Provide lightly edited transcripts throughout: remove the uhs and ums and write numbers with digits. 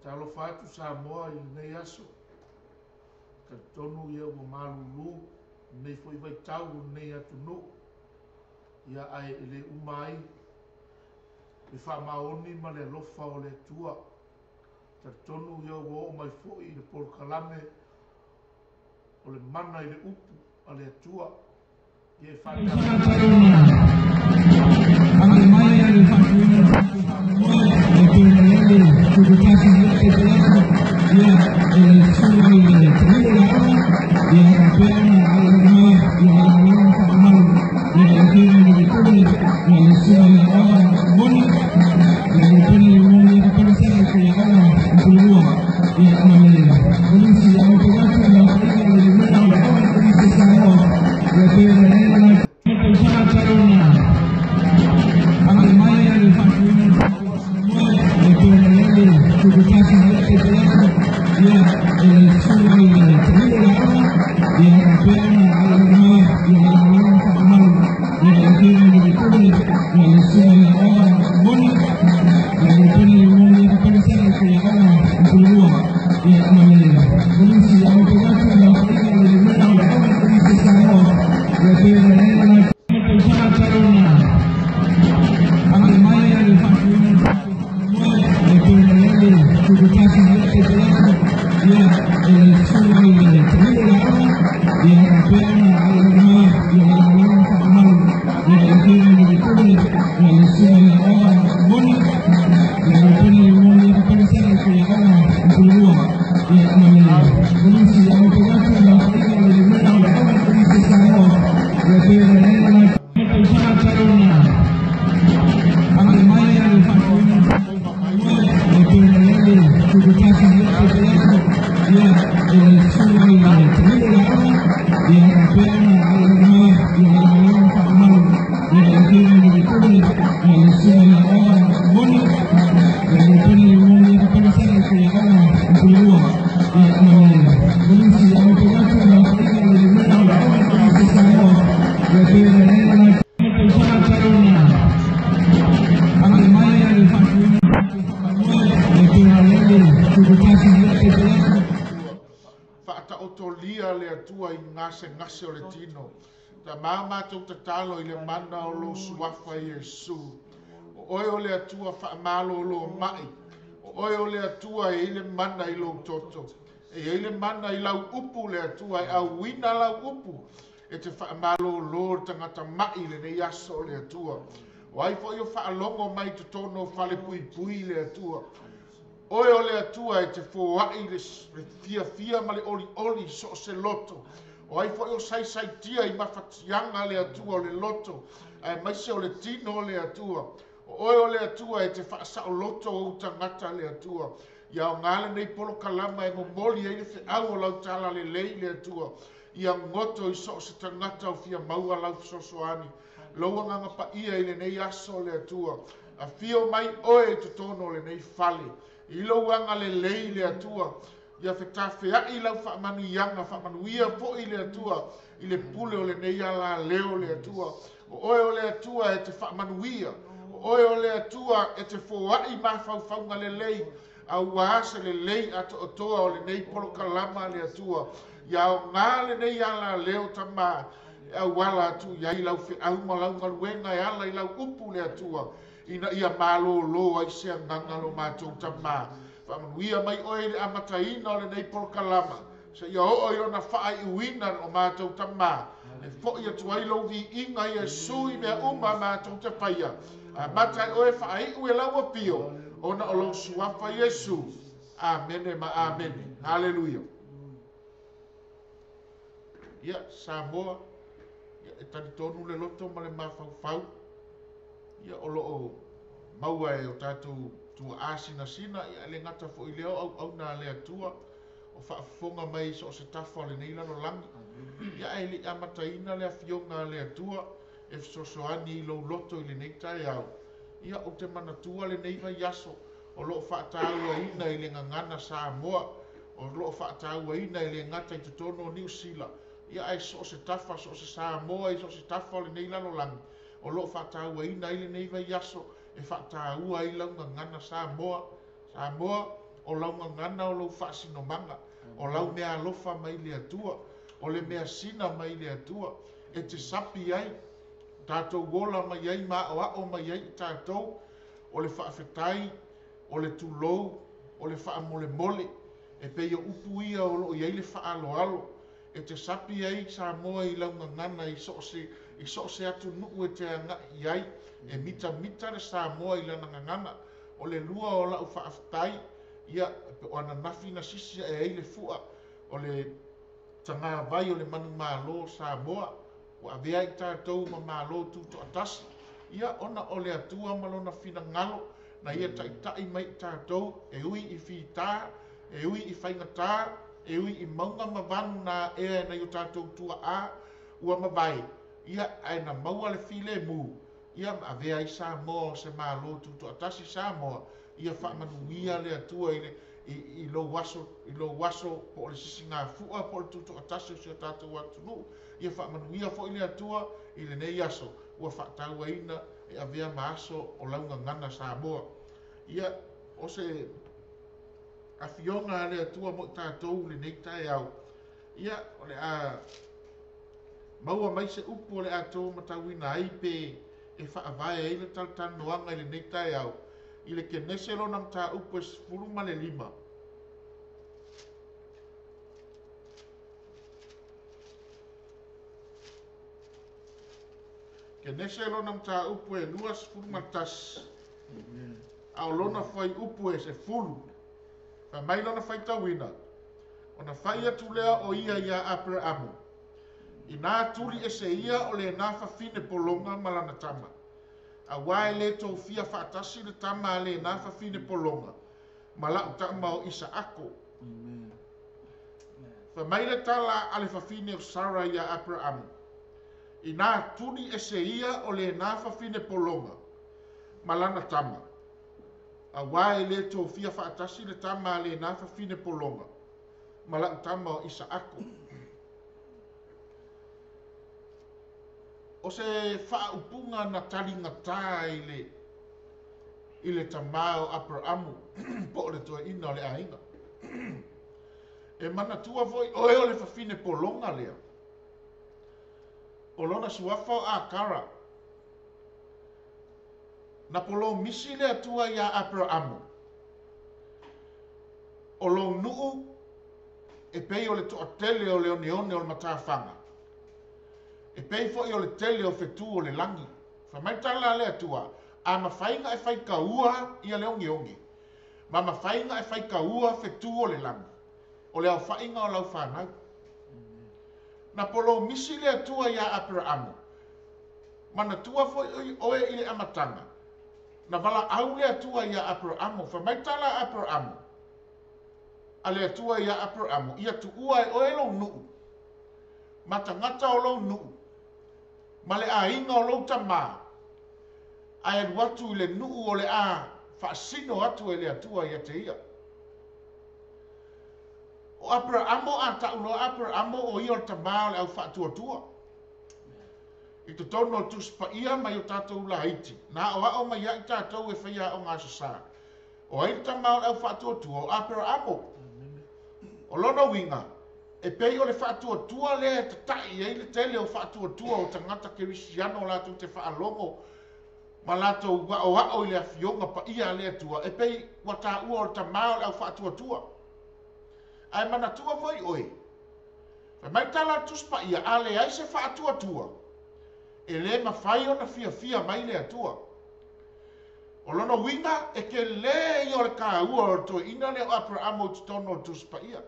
Talo fatu Samoa i nei aso. Ka tonu ia ua malulu, nei foi vai tau nei atu no. Ia ai ele umai, le wha maoni ma le lofa o le tua. Ka tonu ia ua o mai foi i le polkalame, o le mana i le upu a le tua. Ia e whata. Ame mai a le whatuina. Whaataotolia le atua I ngase o le tino. Ta mātou te talo I le mana o lo suafa Iesu. O oe o le atua whaamalo lo mai. O oe o le atua I le mana I lo toto. E le mana I lau upu le atua I au wina lau upu. E te whaamalo lo tangata mai le ne aso le atua. O ai fo yo whaalongo mai te tono whale pui pui le atua. Oe o le atua e te fōai le fia ma le oli so se loto. O ai fo o sai tia I mawhatianga le atua o le loto. Ai maise o le tino o le atua. Oe o le atua e te whaasa o loto o tangata le atua. Ia o ngale nei polo kalama e momoli e le fe au o lau tala le lei le atua. Ia ngoto I so se tangata o fia maua lau sosoani. Loa nganga pa ia I le nei aso le atua. A fio mai oe te tono le nei fale. I lo anga le lei le atua. Ia whetawhea I lau whaamanu ianga, whaamanu ia po I le atua. I le pule o le nei ala leo le atua. O oe o le atua e te whaamanu ia. O oe o le atua e te fōai mawhauwhaunga le lei. A uaase le lei ato otoa o le nei polo kalama le atua. Ia o ngā le nei ala leo tamā. A wala atu iai lau whiau ma lau ngaruenga e ala I lau upu le atua. Ina ia malo lo ai se nganga lo mātou tamā. Whamanuia mai oe le amataina o le nei polo kalama. Se ia o i ona whaai uina o mātou tamā. E fo ia tuai lo vi inga ia sui mea uma mātou te paia. A matai oe whaai ue lau apio. Ona o lo suafa Iesu. Amene ma amene. Hallelujah. Ia, Samoa. E tani tonu le loto ma le mawhauwhau. Ia o loo maua e o tātou tua āsina sina. Ia le ngata fo I leo au nā lea tua. O whaafonga mai so se tafa le neila no langi. Ia e le amataina le awhionga lea tua. E fsosoani I lo loto I le neitai au. Ia o te mana tua le neiva yaso. O loo whaataua ina I le ngangana Samoa. O loo whaataua ina I le ngata I tutono New Zealand. Ia e so se tafa, so se Samoa, I so se tafa o le neila no langi. O loo whaataua ina I le neiva yaso. E whaataua I lau ngangana Samoa. Samoa, o lau ngangana o lau whaasino manga. O lau mea alofa mai le atua. O le mea sina mai le atua. E te sapi ai. Tātou wola mai ai, maa o mai ai tātou. O le whaafetai, o le tulou, o le whaamole mole. E pei o upu ia o lo iai le whaalo alo. E te sapi ai Samoa I lau ngangana I so se atu nuu e te anga iai. E mita le Samoa I lana ngangana. O le lua o lau whaafetai. Ia, o ana nafi na sisi e ei le fua. O le tanga vai o le manu malo Samoa. O avea I tātou ma malo tuto atasi. Ia ona o le atua malona fina ngalo. Na ia tai mai tātou. E ui I whita. E ui I whaingatā. E ui I maunga mawanu na ea na i tātou tua a. Ua mawai. Ia aina maua le file mu. Ia avea I Samoa se malo tuto atasi Samoa. Ia whaamanuia le atua I lo waso po le sisi ngā fua po le tuto atasi o se tātou atunu. ia whaamanuia fo i le atua i le nei aso ua whaatau aina e avea maaso o launga ngana Samoa. Ia o se awhionga le atua mo tātou le nei tae au. Ia o le a maua mai se upu o le atou matauina ai pe e whaavae e le taltanoanga i le nei tae au. I le kenese lona mta upu e 15. Kenese lona mta upu e 2 au lona fai upu e se fulu. Fa mai lona fai tawina. Ona fai atu lea o ia Abraamu. I nā tuli e se ia o le nā whawhine polonga malana tama. A wae le tau fia whaatasi le tama le nā whawhine polonga. Malau tama o Isaako. Fa mai le tala ale whawhine o Sara ia Abraamu. I nā tuli e se ia o le nā whawhine polonga malana tama. A wae le tau fia whaatasi le tama le nā whawhine polonga. Malau tama o Isaako. O se whaupunga na taringa tā i le tamao Abraamu po o le tua ina o le ainga. E mana tua voi oe o le whawhine polonga lea. O lona suafa o Akara. Na polo misi lea tua ia Abraamu. O lo nuu e pei o le toa tele o le oneone o le matawhanga. E pei fo i o le tele o whetu o le langi. Whamaitala lea tua, a mawhainga e whaika ua i a leongi ongi. Ma mawhainga e whaika ua whetu o le langi. O leo whainga o lau whanau. Na polo misi lea tua ia Abraamu. Mana tua fo i oe i le amatanga. Na wala au lea tua ia Abraamu. Whamaitala Abraamu. A lea tua ia Abraamu. Ia tu ua e oe lo nuu. Matangata o lo nuu. Ma le a inga o lo tama. Ai adu atu i le nuu o le a whaasino atu e le atua ia te ia. O Abraamu a taulo Abraamu o i o tama o le au whaatuatua. I to tono tu spa ia mai o tātou la haiti. Na o ao mai ia i tātou e whaia o ngā sasa. O ai tama o le au whaatuatua o Abraamu. O lona winga. E pei o le whaatuatua le te tai e le tele o whaatuatua o tangata kerisiano la tu te whaalongo ma la tu wao i le awhionga pa ia le atua e pei wata ua o tamao le au whaatuatua ai mana tua voi oi e mai tala tuspa ia ale ai se whaatuatua e le mawhai o na fia mai le atua o lona winga e ke le i o le ka ua o to ina le o Abraamu tutono o tuspa ia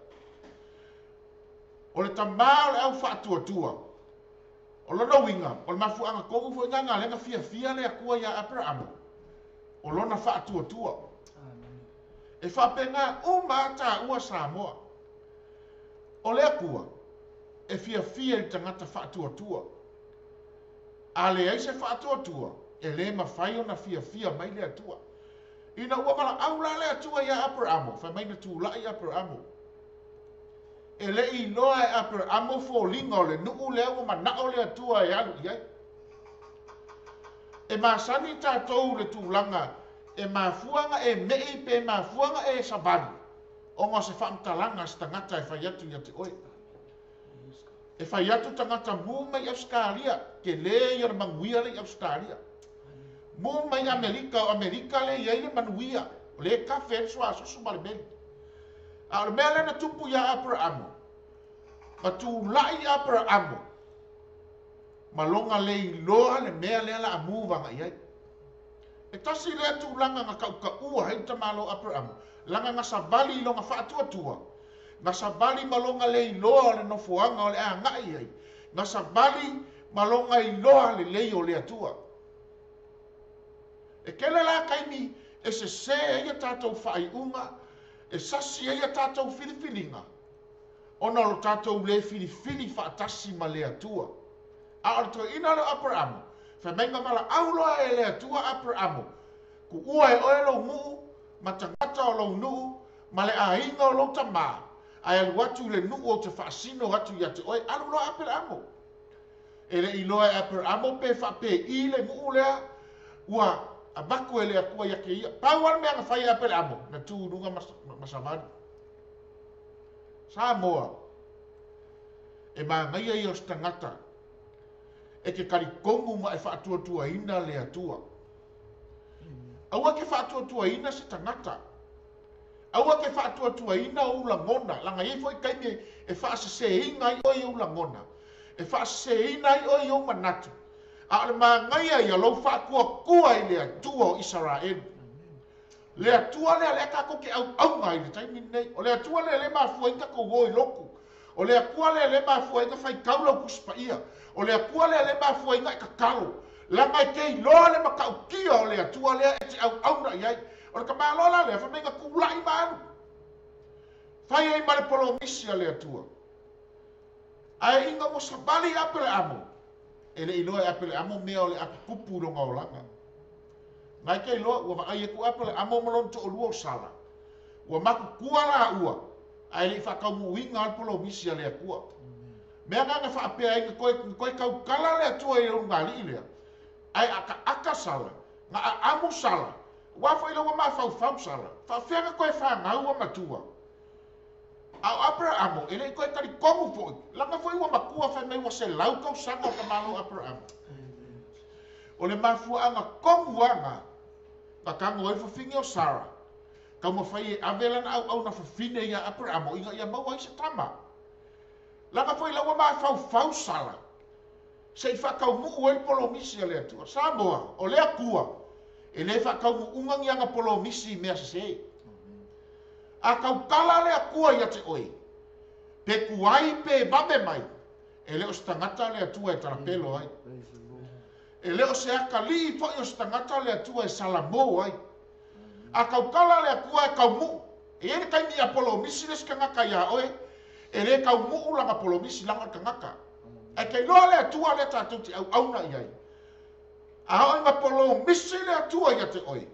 o le tamao le au whaatuatua. O lona winga, o le mafuanga kongu fo inga lenga fia le akua ia Abraamu. O lona whaatuatua. E whapenga o mata ua Samoa. O le akua, e fia i tangata whaatuatua. A le ai se whaatuatua, e le mawhai o na fia mai le atua. Ina ua mala au la le atua ia Abraamu, wha mai na tūlai Abraamu. E le i loa e Abraamu fo linga o le nuu lea o manao le atua e alu iai. E masani tātou le tūlanga, e mafuanga e mei pe mafuanga e sabani. O ngā se whamtalanga se tangata e whaiatu ia te oe. E whaiatu tangata mū mai Australia, ke le i ar manguia le Australia. Mū mai Amerika le iai le manuia, le kafe sua susu malibeli. A le mea lena tupu ia Abraamu. Ma tu lai Abraamu. Ma longa le iloa le mea lea la amuvanga iai. E tasi lea tu langa nga kauka ua hei tamalo Abraamu. Langa nga sabali ilonga whaatuatua. Nga sabali ma longa le iloa le nofuanga o le a ngai iai. Nga sabali ma longa iloa le lei o le atua. E kele la kaimi e se ia tātou whai unga. E sasi ia tātou filifilinga. Ona lo tātou le filifili whaatasi ma le atua. A o to ina le Abraamu. Whamenga mala auloa e le atua Abraamu. Ku ua e oe lo nuu, ma tangata o lo nuu, ma le ainga o lo tamaa. Ai alu atu le nuu o te whaasino atu ia te oe, alu lo Abraamu. e le iloa e Aperamo pe whape i le ngu lea ua a maku e le akua ia ke ia pauar mea ngā whai Aperamo na tūrunga masamani Samoa e mā ngai ai o stangata e ke karikongu ma e whaatua ina le atua aua ke whaatua ina se tangata aua ke whaatua ina o ulangona langa i foi kaime e whaasese inga i o i ulangona e whaasese ina i o i o manatu a le mā ngai ai a lau whaakua i le atua o Israel le atua le kako ke au ngai le taimi nei o le atua le mafua inga ko woi loku o le akua le mafua inga whai kaula kuspa ia o le akua le mafua inga i kakalo langa i kei loa le makau kia o le atua le e te au na iai o le kamalola le whamenga kula i maanu whai ei mare polo misi a le atua ai inga mo sabali apele amo e le iloa apele amo mea o le akupupu ronga o langa ngai kei loa ua maai e ku apele amo malon to o lua o sala ua maku kua la ua ai le whakaumu winga al polo misi a le akua mea nganga whaapea inga koe kau kala le atua i runga li lea ai aka sala nga amu sala wafo ila wa mafau sala whawhenga koe whangau wa matua au Aperamo ele koe kari kongu foi langa foi wa makua whai mai wa se lau kau sanga o kamalo Aperamo o le mafua anga kongu anga ka kango e whawhingi o Sara kau ma whai e avelan au na whawhine ia Aperamo inga ia maua i se tama langa foi ila wa mafau sala se whakau muu e polo misi a le atua Samoa o le akua e le whakau muu ungangi anga polo misi mea se a kau kala le akua ia te oi pe kuai pe babe mai e le o stangata le atua e tarapelo ai e le o se aka li po i o stangata le atua e salamo ai a kau kala le akua e kau muu e ere kai mi a polo misi le skangaka ia oe e le kau muu langa polo misi langa kangaka e kei loa le atua le tātou te au na iai a hoi ma polo misi le atua ia te oi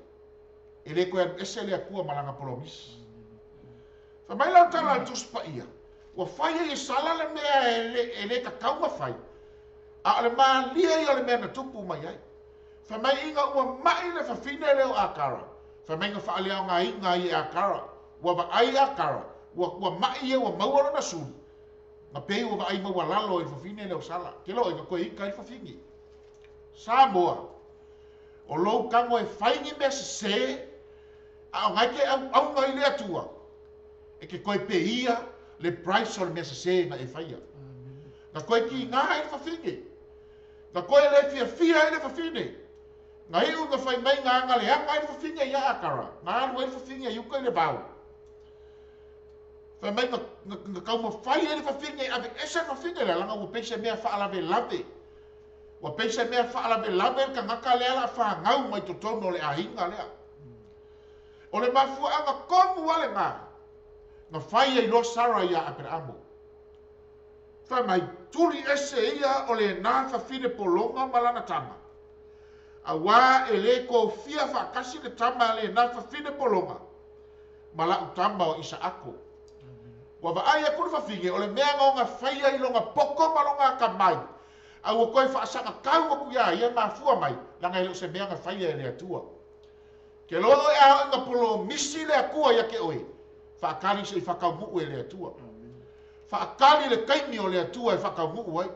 e le koe ese le akua malanga polo misi fa mai lau tala al tuspa ia ua whai e sala le mea e le kakau ma whai a le maa lia i o le mea na tupu mai ai fa mai inga ua mai le whawhine leo akara fa mai inga whaalea ngā inga i akara ua wa ai akara ua mai e ua mauara na suri ma pei ua wa ai maua lalo i whawhine leo sala ke lo inga koe ika i whawhingi Samoa o lou kango e whaingi mea se a o ngai ke au ngai le atua e ke koe pe ia le price o le mea se na e whaia na koe ki ngā e whawhingi na koe le fia e le whawhine na hiu nga whai mai ngā ngale anga e whawhingi ia akara na alu e whawhingi i uka i le bau whai mai nga kauma whai e le whawhingi ave esa whawhingi le langa ua peisa mea whaalawe lawe ua peisa mea whaalawe lawe ka ngaka lea la whangau mai to tono le ahinga lea o le mafua anga kongu wale ngā nga whai e lo Sara ia Aperamo whai mai turi ese ia o le nā whawhine polonga malana tama a wā e le ko fia whakasi le tama le nā whawhine polonga mala utama o Isaako wa va ai ko whawhinge o le mea ngonga whai ai longa poko malonga ka mai a ua koe whaasanga kau o kuia ia mafua mai langa ilo se mea nga whai e le atua ke lolo e ao inga polo misi le akua ia ke oe whaakari se i whakau muu e le atua whaakari le kaimi o le atua e whakau muu ai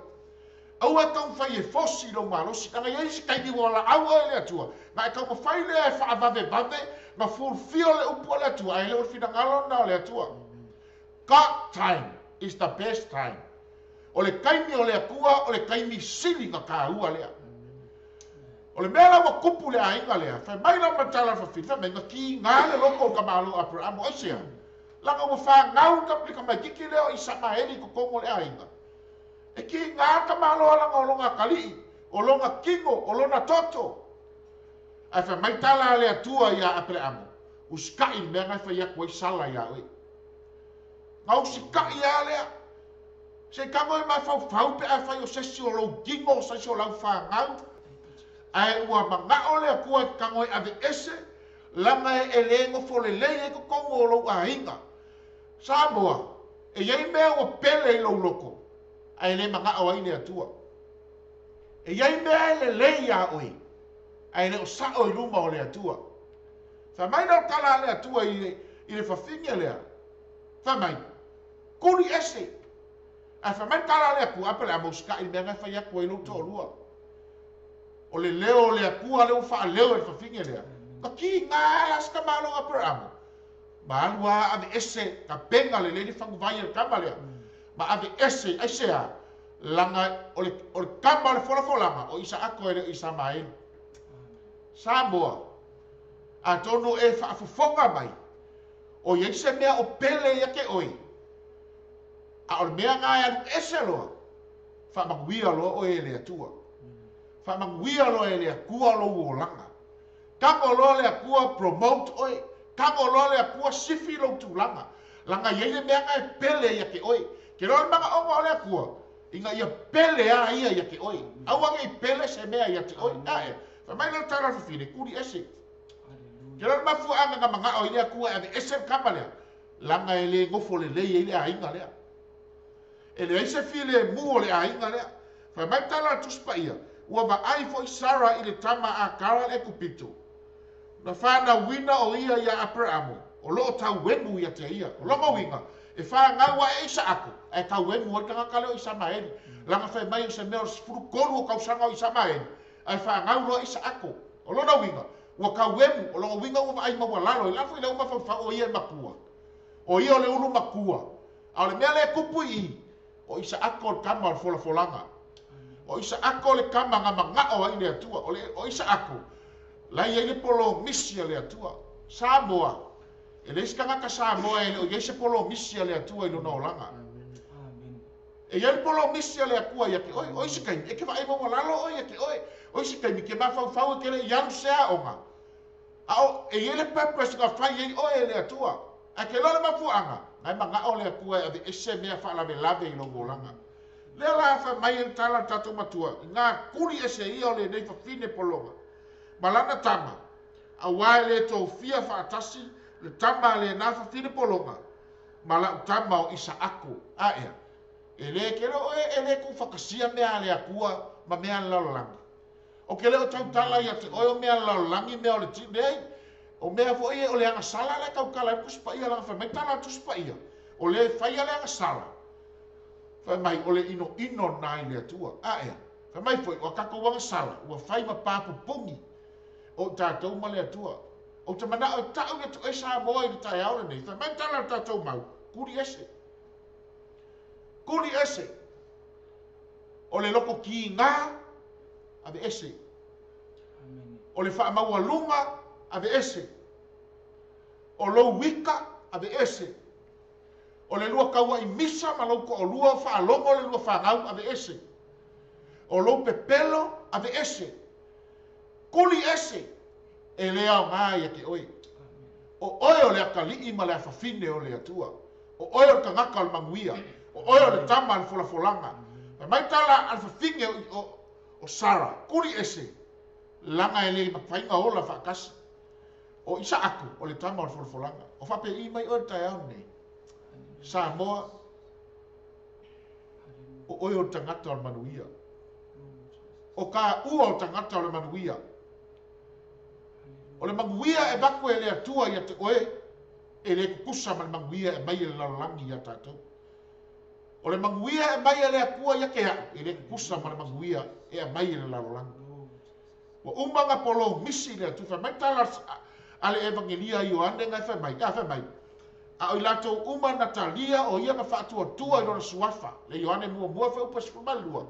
au e kau whai e fosi lo malosi langa ia isi kaimi wala au e le atua nga e kau ma whai le e whaavave bave ma fulfio le upu o le atua e le orfina ngalo na o le atua God time is the best time o le kaimi o le akua o le kaimi sili nga ka ua lea o le mea lawa kupu le ainga lea whai mai la matala whawhina me nga ki ngā le loko o kamalo Aperamo aisea langa ua wha ngau ka mai kiki leo i Samaeli ko kongo le ainga e ki ngā kamalo langa o longa kali o longa kingo o lona toto ai whai mai tala le atua ia Aperamo uskai mea ngai whai akua i sala ia oe ngau sikai ia lea se kango e mai fau pe ai whai o sesi o lau gingo o sesi o lau wha ngau ai ua mangao lea kua kango e ave ese langa e lengo fo le leie ko kongo o lau ahinga Samoa e iei mea o pele i lau loko ai le mangao ai le atua E iai mea le leia oi. Ai le o sao I luma o le atua. Fa mai no kala le atua I le fafinga lea. Fa mai. Kuri ese. Ai fa mai kala le aku apela mo ska I mea fa ya ko I lo to lua. O le leo le aku le o fa leo e fafinga lea. Ka ki nga ska malo apela mo. Ma alua ave ese ka penga le le fangu vai le kama lea. Ma ave ese a langa o le kama le fola folanga o isa ako e isa mai. Samoa. A tono e fa fofonga mai. O ye se mea o pele ya ke oi. A o mea nga ya ese loa. Fa maguia loa o e le atua. Fa maguia loa e le akua lo o langa. Kango loa le akua promote oi. Kango loa le akua sifi lo tulanga. Langa ye le mea nga e pele ya ke oi. Ke loa manga onga o le akua. Inga ia pele a ia ya ke oi. Awange I pele se mea ya te oi. Ae. Fa mai no tara fifine kuri ese. Kira mafu anga nga manga o ile akua ave ese kama lea. Langa ele ngofo le ile a inga lea. Ele ese file mu le a inga lea. Fa mai tala tuspa ia. Ua va ai fo Sara ile tama a kara e kupito. Na fa na wina o ia ya Abraham. O lo tau wemu ia te ia. O longa winga. E fa nga wa e isa ako. E tau wemu o tanga kale o isa maeni. Langa fa mai se mea furu koru o kausanga o isa maeni. Ai fa nga lo isa ako. O lona winga. Ua ka wemu, o longa winga ua ai maua lalo, I lafu I leo mawhawha o ia makua. O ia o le ulu makua. A le mea le kupu I, o isa ako o kama o fola folanga. O isa ako le kama nga mangao ai le atua, o isa ako. Lai ai le polo misia le atua. Samoa. E le iska ngaka Samoa e le o yeise polo misia le atua I lona o langa. E ia le polo misia le akua ia ke oi, o isa kai, e ke wa ai maua lalo o ia ke oi. O isa kai mi ke mawhawhau e ke le ianu sea o nga. Ao e ele purpose nga fai ei o ele atua. A ke lole mafuanga. Ngai manga o le akua e ese mea fa la me lave I longo langa. Le la fa mai en tala tatu matua. Nga kuri ese I o le nei fa fine polonga. Malana tama. A wae le tau fia fa atasi. Le tama le na fa fine polonga. Mala tama o isa ako. A ea. Ele ke lo ele ku whakasia mea le akua ma mea lalolanga. O ke leo tau tala ia te oi o mea laulangi mea o le tinei. O mea fo ia o le anga sala le kau kala e kuspa ia langa whamai tala tuspa ia. O le whaia le anga sala. Whamai o le ino nai le atua. A ea. Whamai fo o kako wanga sala. Ua whai ma papu pungi. O tātou ma le atua. O te mana o tau ia tu e sa moa I le tai aure nei. Whamai tala tātou mau. Kuri ese. Kuri ese. O le loko ki ngā. Ave ese. O le wha maua lunga, ave ese. O lo wika, ave ese. O le lua kaua I misa, ma lau ko o lua wha longo, le lua wha ngau, ave ese. O lo pepelo, ave ese. Kuli ese. E lea o ngā ia ke oi. O oi o le akali ma le awhawhine o le atua. O oi o le kangaka o le manguia. O oi o le tama le folafolanga. Mai tala al whawhine o Sara, kuri ese, langa e le mawhainga o la whakasi. O isa aku, o le tama o le folafolanga. O whape I mai o le tai au nei. Samoa, o oi o tangata o le manuia. O ka ua o tangata o le manuia. O le manuia e baku e le atua ia te oe, e le kukusa ma le manuia e mai e le lalangi ia tātou. O le manguia e mai le akua ia ke hau. E le kusa ma le manguia e mai le lalolanga. Wa umanga polo misi le atu. Mai tala ale evangelia Ioane ngai whai mai. Ka whai mai. A oi lato uma Natalia o ia ma whaatua tua I lona suafa. Le Ioane mua whai upa sifumalua.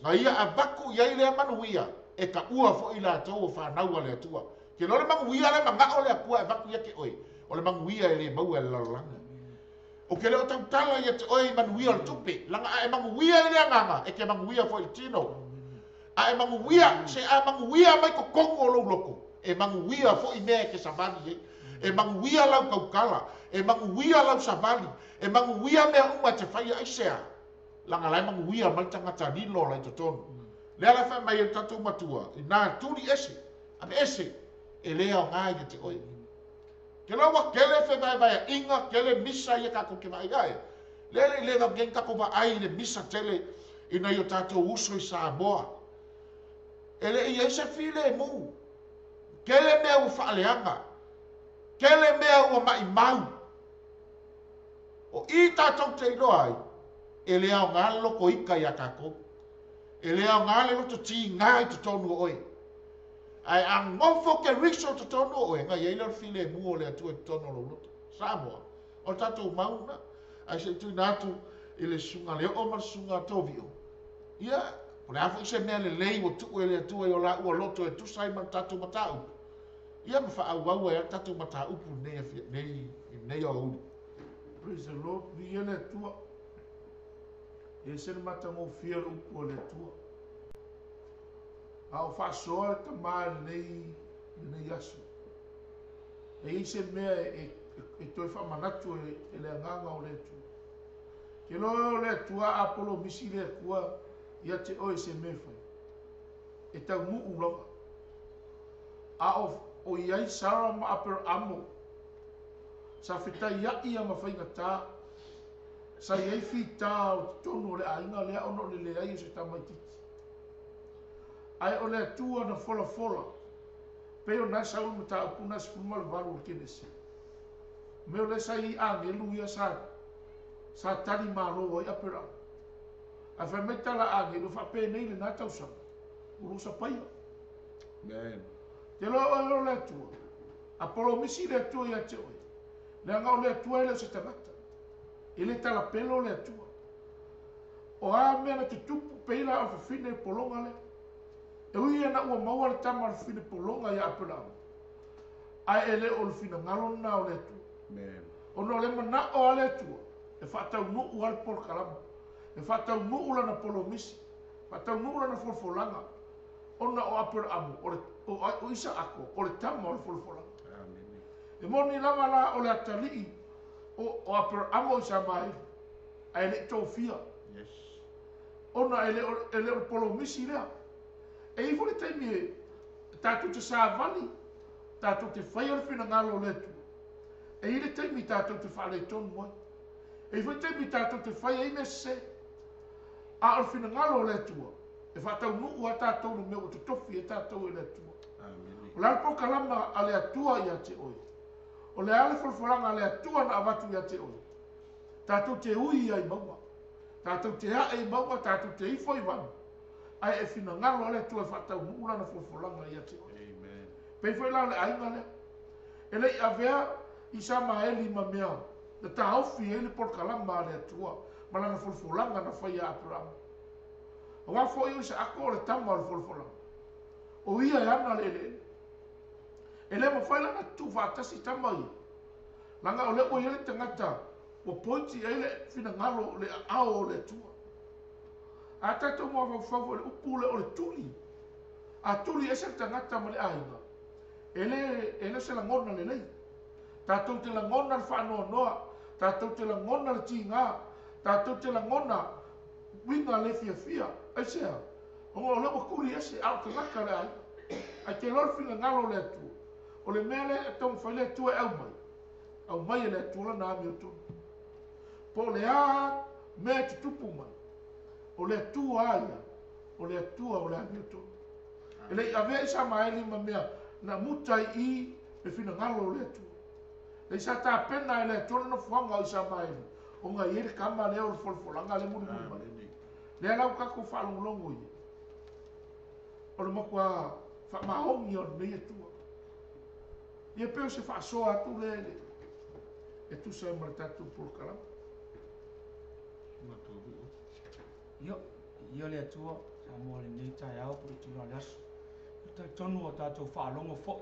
Nga ia a baku ia I le manuia. E ka ua fo I lato o whanaua le atua. Ke lore manguia le mangao le akua e baku ia ke oi. O le manguia e le maua le lalolanga. O ke leo tau tala ia te oi manuia le tupe. Langa a e manguia I le anganga. E ke manguia fo I tino. A e manguia, se a manguia mai ko kongo lo loko. E manguia fo I mea ke savali. E manguia lau kaukala. E manguia lau savali. E manguia mea uma te whaia aisea. Langa lai manguia mai tangata nilo lai totonu. Lea la whai mai e tatu matua. I nā turi ese. Ame ese. E lea o ngai te oi. Ke lawa kele fe vai vai inga kele misa ia kako ke vai ai. Lele le ga gen kako va ai le misa tele ina yo tato uso I Samoa. ele ia se file mu kele mea ua faaleaga kele mea ua maʻimau o i tatou te iloa ai e le aoga le loko ika ia kakou e le aoga le loto tigā i totonu o oe ae agofo ke riso totonu o oe gai ai le file mu o le atua totonu o lou loto Samoa o le tatou mauna ai se tuina atu i le suga leoo ma le suga tovio ia o le afo i se mea lelei ua tuu e le atua i o laʻua loto e tusa ai ma le tatou mataupu ia ma faauaua e le tatou mataupu nei o auli. Praise the Lord. Vi ele tua. E se le matagofia le upu o le tua. A o whaasoa le tamā nei asu. E i se mea e toi whamanatu e le anganga o le tua. Ke loe o le tua a polo misi le kua ia te oe se mea whai. E tau muu lava. A o iai sara ma apero amo. Sa fitai ia ma whainga tā. Sa iai fita o tonu o le ainga lea ono le ai se tamaititi. Ai o le tua na fola. Peo na sa ulu ta upuna se fuma le valu o kenesi. Meo le sa i angelu ia sa tali malo o i apera. A whai meita la angelu wha pe nei le nata usanga. Uru sa paia. Amen. Te lo le tua. A polo misi le tua ia te oe. Le anga o le tua ele se tangata. Ele tala pelo le tua. O a mea na te tupu peila o fine polonga le. E ui na ua maua le tama o fine polonga ia apela. Ai ele o le fine ngalo na o le tua. Amen. O no le mana o le tua. E whatau nuu al por kalama. E whatau nuu la na polo misi. Whatau nuu la na folfolanga. O na o apela amu. O isa ako. O le tama o le folfolanga. E moni langa la o le atalii o apero amo i sa mai a ele tofia. Yes. Ona ele o polo misi lea. E ifo le taimi e tātou te sāvali, tātou te whai al whina ngalo le tu. E i le taimi tātou te whale tonu moi. E ifo le taimi tātou te whai e me se a al whina ngalo le tua. E whatau nuu a tātou no meo te tofi e tātou e le tua. Amen. O lalpo kalama a le atua i a te oi. O le ale folfolanga le atua na avatu ia te oi. Tātou te ui ai maua. Tātou te hae i maua, tātou te ifo i wanu. Ai e whina ngalo ale tua whatau nuula na folfolanga ia te oi. Amen. Pei foi la le ainga le. E lei avea i sa maeli ma mea. Na ta haufi ele por kalama le atua. Ma lana folfolanga na whai a apurama. O wafo i se ako le tama le folfolanga. O ia e ana le ele. E le mo whaila na tu whātasi tamai. Langa o le o ele tangata. O pointi ele whina ngalo le ao le tua. A tato mo whawhau le upu le o le tuli. A tuli ese tangata ma le ainga. Ele se langona le lei. Tatou te langona le whanoa noa. Tatou te langona le tingā. Tatou te langona winga le fia. Aisea. O le o kuri ese au tangaka le ainga. A te lor whina ngalo le tua. O le mele e tau whaile tua au mai. Au mai e le tua na ami o tonu. Po le a mea te tupu mai. O le tua aia. O le tua o le ami o tonu. E le avea isa maeli ma mea na mutai i e whina ngalo o le tua. Le isa ta pena e le tua na fuanga o isa maeli. O nga iere kama leo o le folfolanga le muri mai. Le alau kako whalongolongo i. O le makua whamahongi o nei e tua. Ia peo se whaasoa atu lele. E tu sa mara tatu por kalama. Io le atua, sa mo le nei tai au pui tula le asu. Tai tonu o tātou whaalongo fo.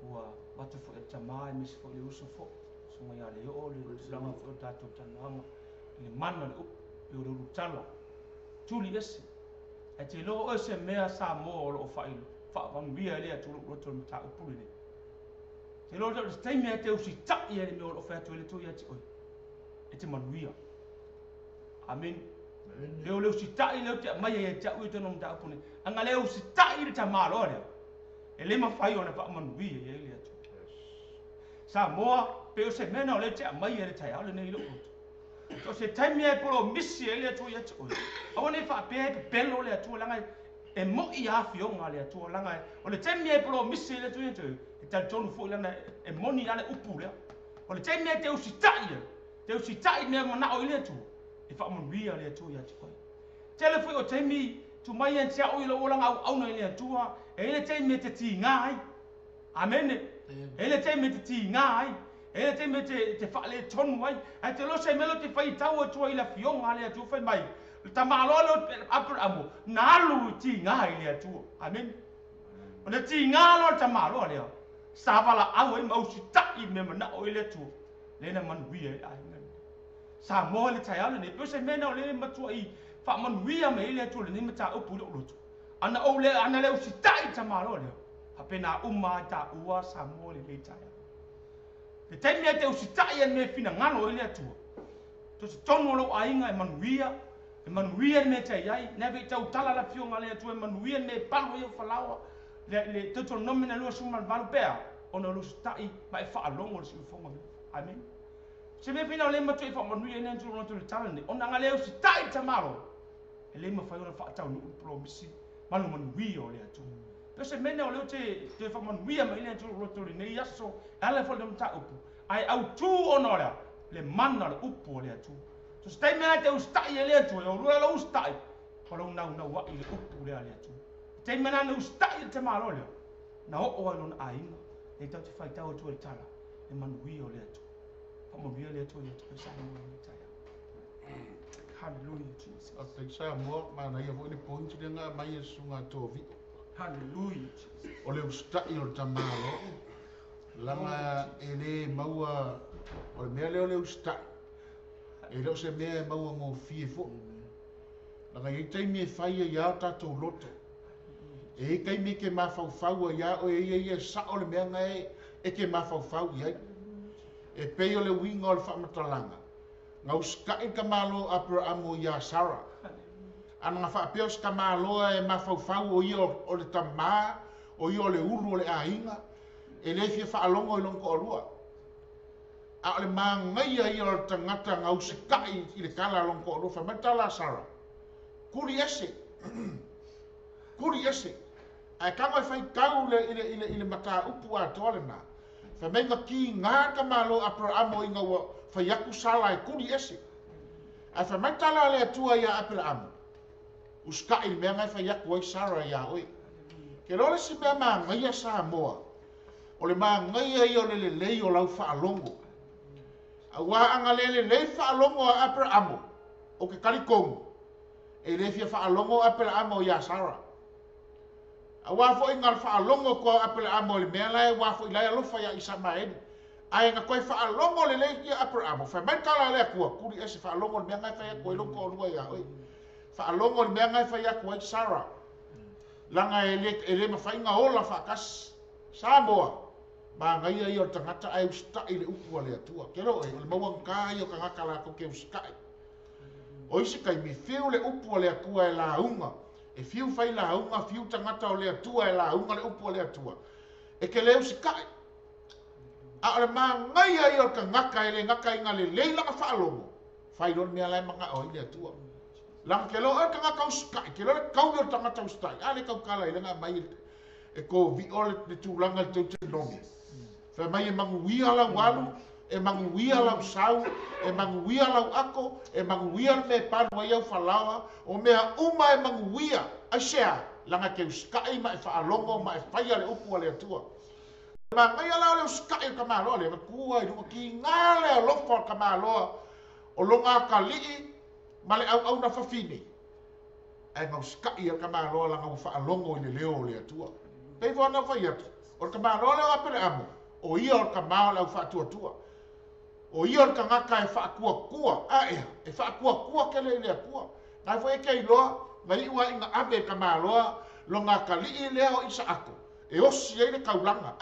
Ua watu fo e tamā e misi fo le uso fo. Sunga ia le o le langa fo o tātou tananga. Le mana le upu, e o le urutala. Tuli ese. E te lo o se mea sa mo o lo whailo. Whawanguia le atu lo roto le ta upuli le. Te lo te taimi e te usi tai e le me o lo whaatu e le tui ati oi. E te manuia. Amen. Leo leo si tai leo te mai e te ui tono mta apune. Anga leo si tai le ta malo leo. E le mawhai o na wha manuia e le atu. Sa moa, pe o se mena o le te mai e le tai au le nei lo uto. O se taimi e polo misi e le atu i ati oi. Awa nei wha pe pelo le atu langa e mo I afionga le atua langa o le temi e pro misi le tu e tal tonu fo lana e moni ale upu le o le temi e te usitai ne mo na o ile tu e fa mon via le tu ya tu tele fo o temi tu mai en tia o ile o langa au no ile tua e le temi te ti ngai amen e le temi te ti ngai e le temi te fa le tonu ai ai te lo se melo te fai tau tu ile fionga le tu fai mai ta malolo Abraham na lu ti ngai le tu amen o le ti ngalo ta malo le savala au e mau sita I me mana o ile tu le na man wi ai ngan sa mo le ta ya le pe se mena o le matu I fa man wi me ile tu le ni mata o pu lo tu ana o le ana le sita I ta malo le apena umma ta ua sa mo le ta ya te temi te sita I me fina ngano ile tu to se tono lo ainga e man wi e manuia me te ai na ve tau tala la fionga le tu e manuia me palo yo falawa le toto nomina lo suma valu pea ona lo stai mai fa longo le fonga amen se me fina le matu fa manuia ne tu no tu tala ne ona ngale o stai tamaro e le ma fa yo fa tau no promisi manu manuia o le tu pe se mena o le te fa manuia mai ne tu lo tu ne yaso ala fo le mta upu ai au tu onora le manna le upu o le tu so stai me te ustai ele tu o rua lo ustai ko lo na wa ile upu le ale tu te me na ustai te malo le na o lo ai e tau te fai tau tu e tala e man wi o le tu fa mo wi le tu e tu sa mo le tala hallelujah Jesus a te sa mo ma na ia vo ni point de nga mai e sunga to vi hallelujah o le ustai o ta malo langa ele maua o me le ustai e lo se mea maua ngō fie fo. Naka i tei me whaia ia tātou loto. E kai me ke mawhauwhau ia o e sa o le mea ngai e ke mawhauwhau ia. E pei o le winga o le whamatalanga. Ngau skai ka malo Abraham ia Sara. Ana ngā whaapeo ska maloa e mawhauwhau o ia o le tamā, o ia o le uru o le ainga. E le fia whaalongo I longo o lua. A le mangai ai o tangata ngau se kai I le kala longo o rufa matala Sara. Kuri ese. Kuri ese. Ai kama fai tau ile mata upu a tole na. Fa menga ki ngā ka malo Abraham o inga wa fai aku sala e kuri ese. Ai fa matala le atua ia Abraham. Uska il mea ngai fai aku ai Sara ia oi. Ke lole si mea mangai a sa moa. O le mangai ai o le lei o lau fa alongo. Awa anga lele le whaalongo a Abraham o ke karikongo. E le fia whaalongo a Abraham ia Sara. Awa fo inga whaalongo ko Abraham le mea lai wa fo ilai alofa ia Isamaeli. Ai nga koe whaalongo le ia Abraham. Whai mai kala le akua. Kuri ese whaalongo le mea ngai whai akua ilongo o lua ia oi. Whaalongo le mea ngai whai akua i Sara. Langa e le mawhainga ola whakas. Samoa. Ma ngai ai o tangata ai ustai le upu le atua. Kero e le mawang kai o kangaka la ko ke uskai. O isi kai mi fiu le upu le atua e la unga. E fiu fai la unga fiu tangata o le atua e la unga le upu le atua. E ke le uskai. A le ma ngai ai o kangaka e le ngaka inga le leila ka whaalongo. Fai ron mea lai manga o le atua. Lang ke lo e kangaka uskai. Ke lo e kau o tangata ustai. A le kau kala i lenga mai e ko vi ole te tūlanga le tau te nomi. Fa mai e manguia la walu, e manguia la usau, e manguia la ako, e manguia me panu ai au whalawa, o mea uma e manguia, ai sea, langa ke uskai ma e whaalongo ma e whaia le upu le atua. Ma ngai ala le uskai o kamaloa le, kua i runga ki ngā le alofa o kamaloa, o longa ka lii, ma le au na whawhine. E ngau uskai o kamaloa langa u whaalongo i le leo le atua. Pei wha na whai atu, o kamaloa le apere amo, o ia o kamao lau whaatua-tua. O ia o kangaka e whaakua-kua, e whaakua-kua ke le lea kua. Ngai fo e kei loa, ngai ua inga abe kamaloa, lo ngā ka lii lea o isa ako. E osi e le kaulanga,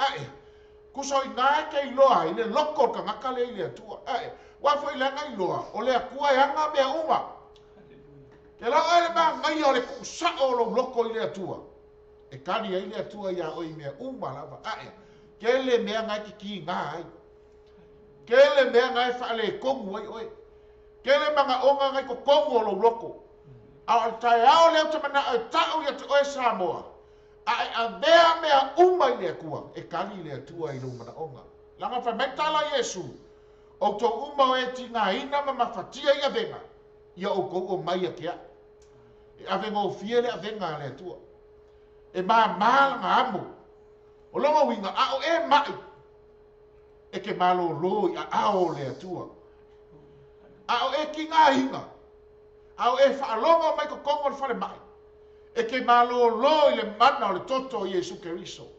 kuso i ngā e kei loa, i le loko o kangaka le lea tua. Wa fo i le ngai loa, o lea kua e anga mea uma. Ke lau e le maa ngai o le kusao lo loko i lea tua. E kani ai lea tua ia o i mea uma lava, Kele mea ngai ki ngā ai. Kele mea ngai whaale kongu ai oi. Kele manga onga ngai ko kongu o lo loko. A tai ao leo te mana o tau ia te oe Samoa. A vea mea uma i lea kua. E kali lea tua i lo mana onga. Langa whai metala Yesu. O tō uma o e ti ngā ina ma mawhatia i a venga. Ia o kou o mai a kia. E a venga o fie lea venga lea tua. E maa ngā amu. O longa winga a o e mai. E ke malo loi a ao lea tua. A o e ki ngā hinga. A o e whaalonga mai ko kongo le whare mai. E ke malo loi le mana o le toto i Yesu Keriso.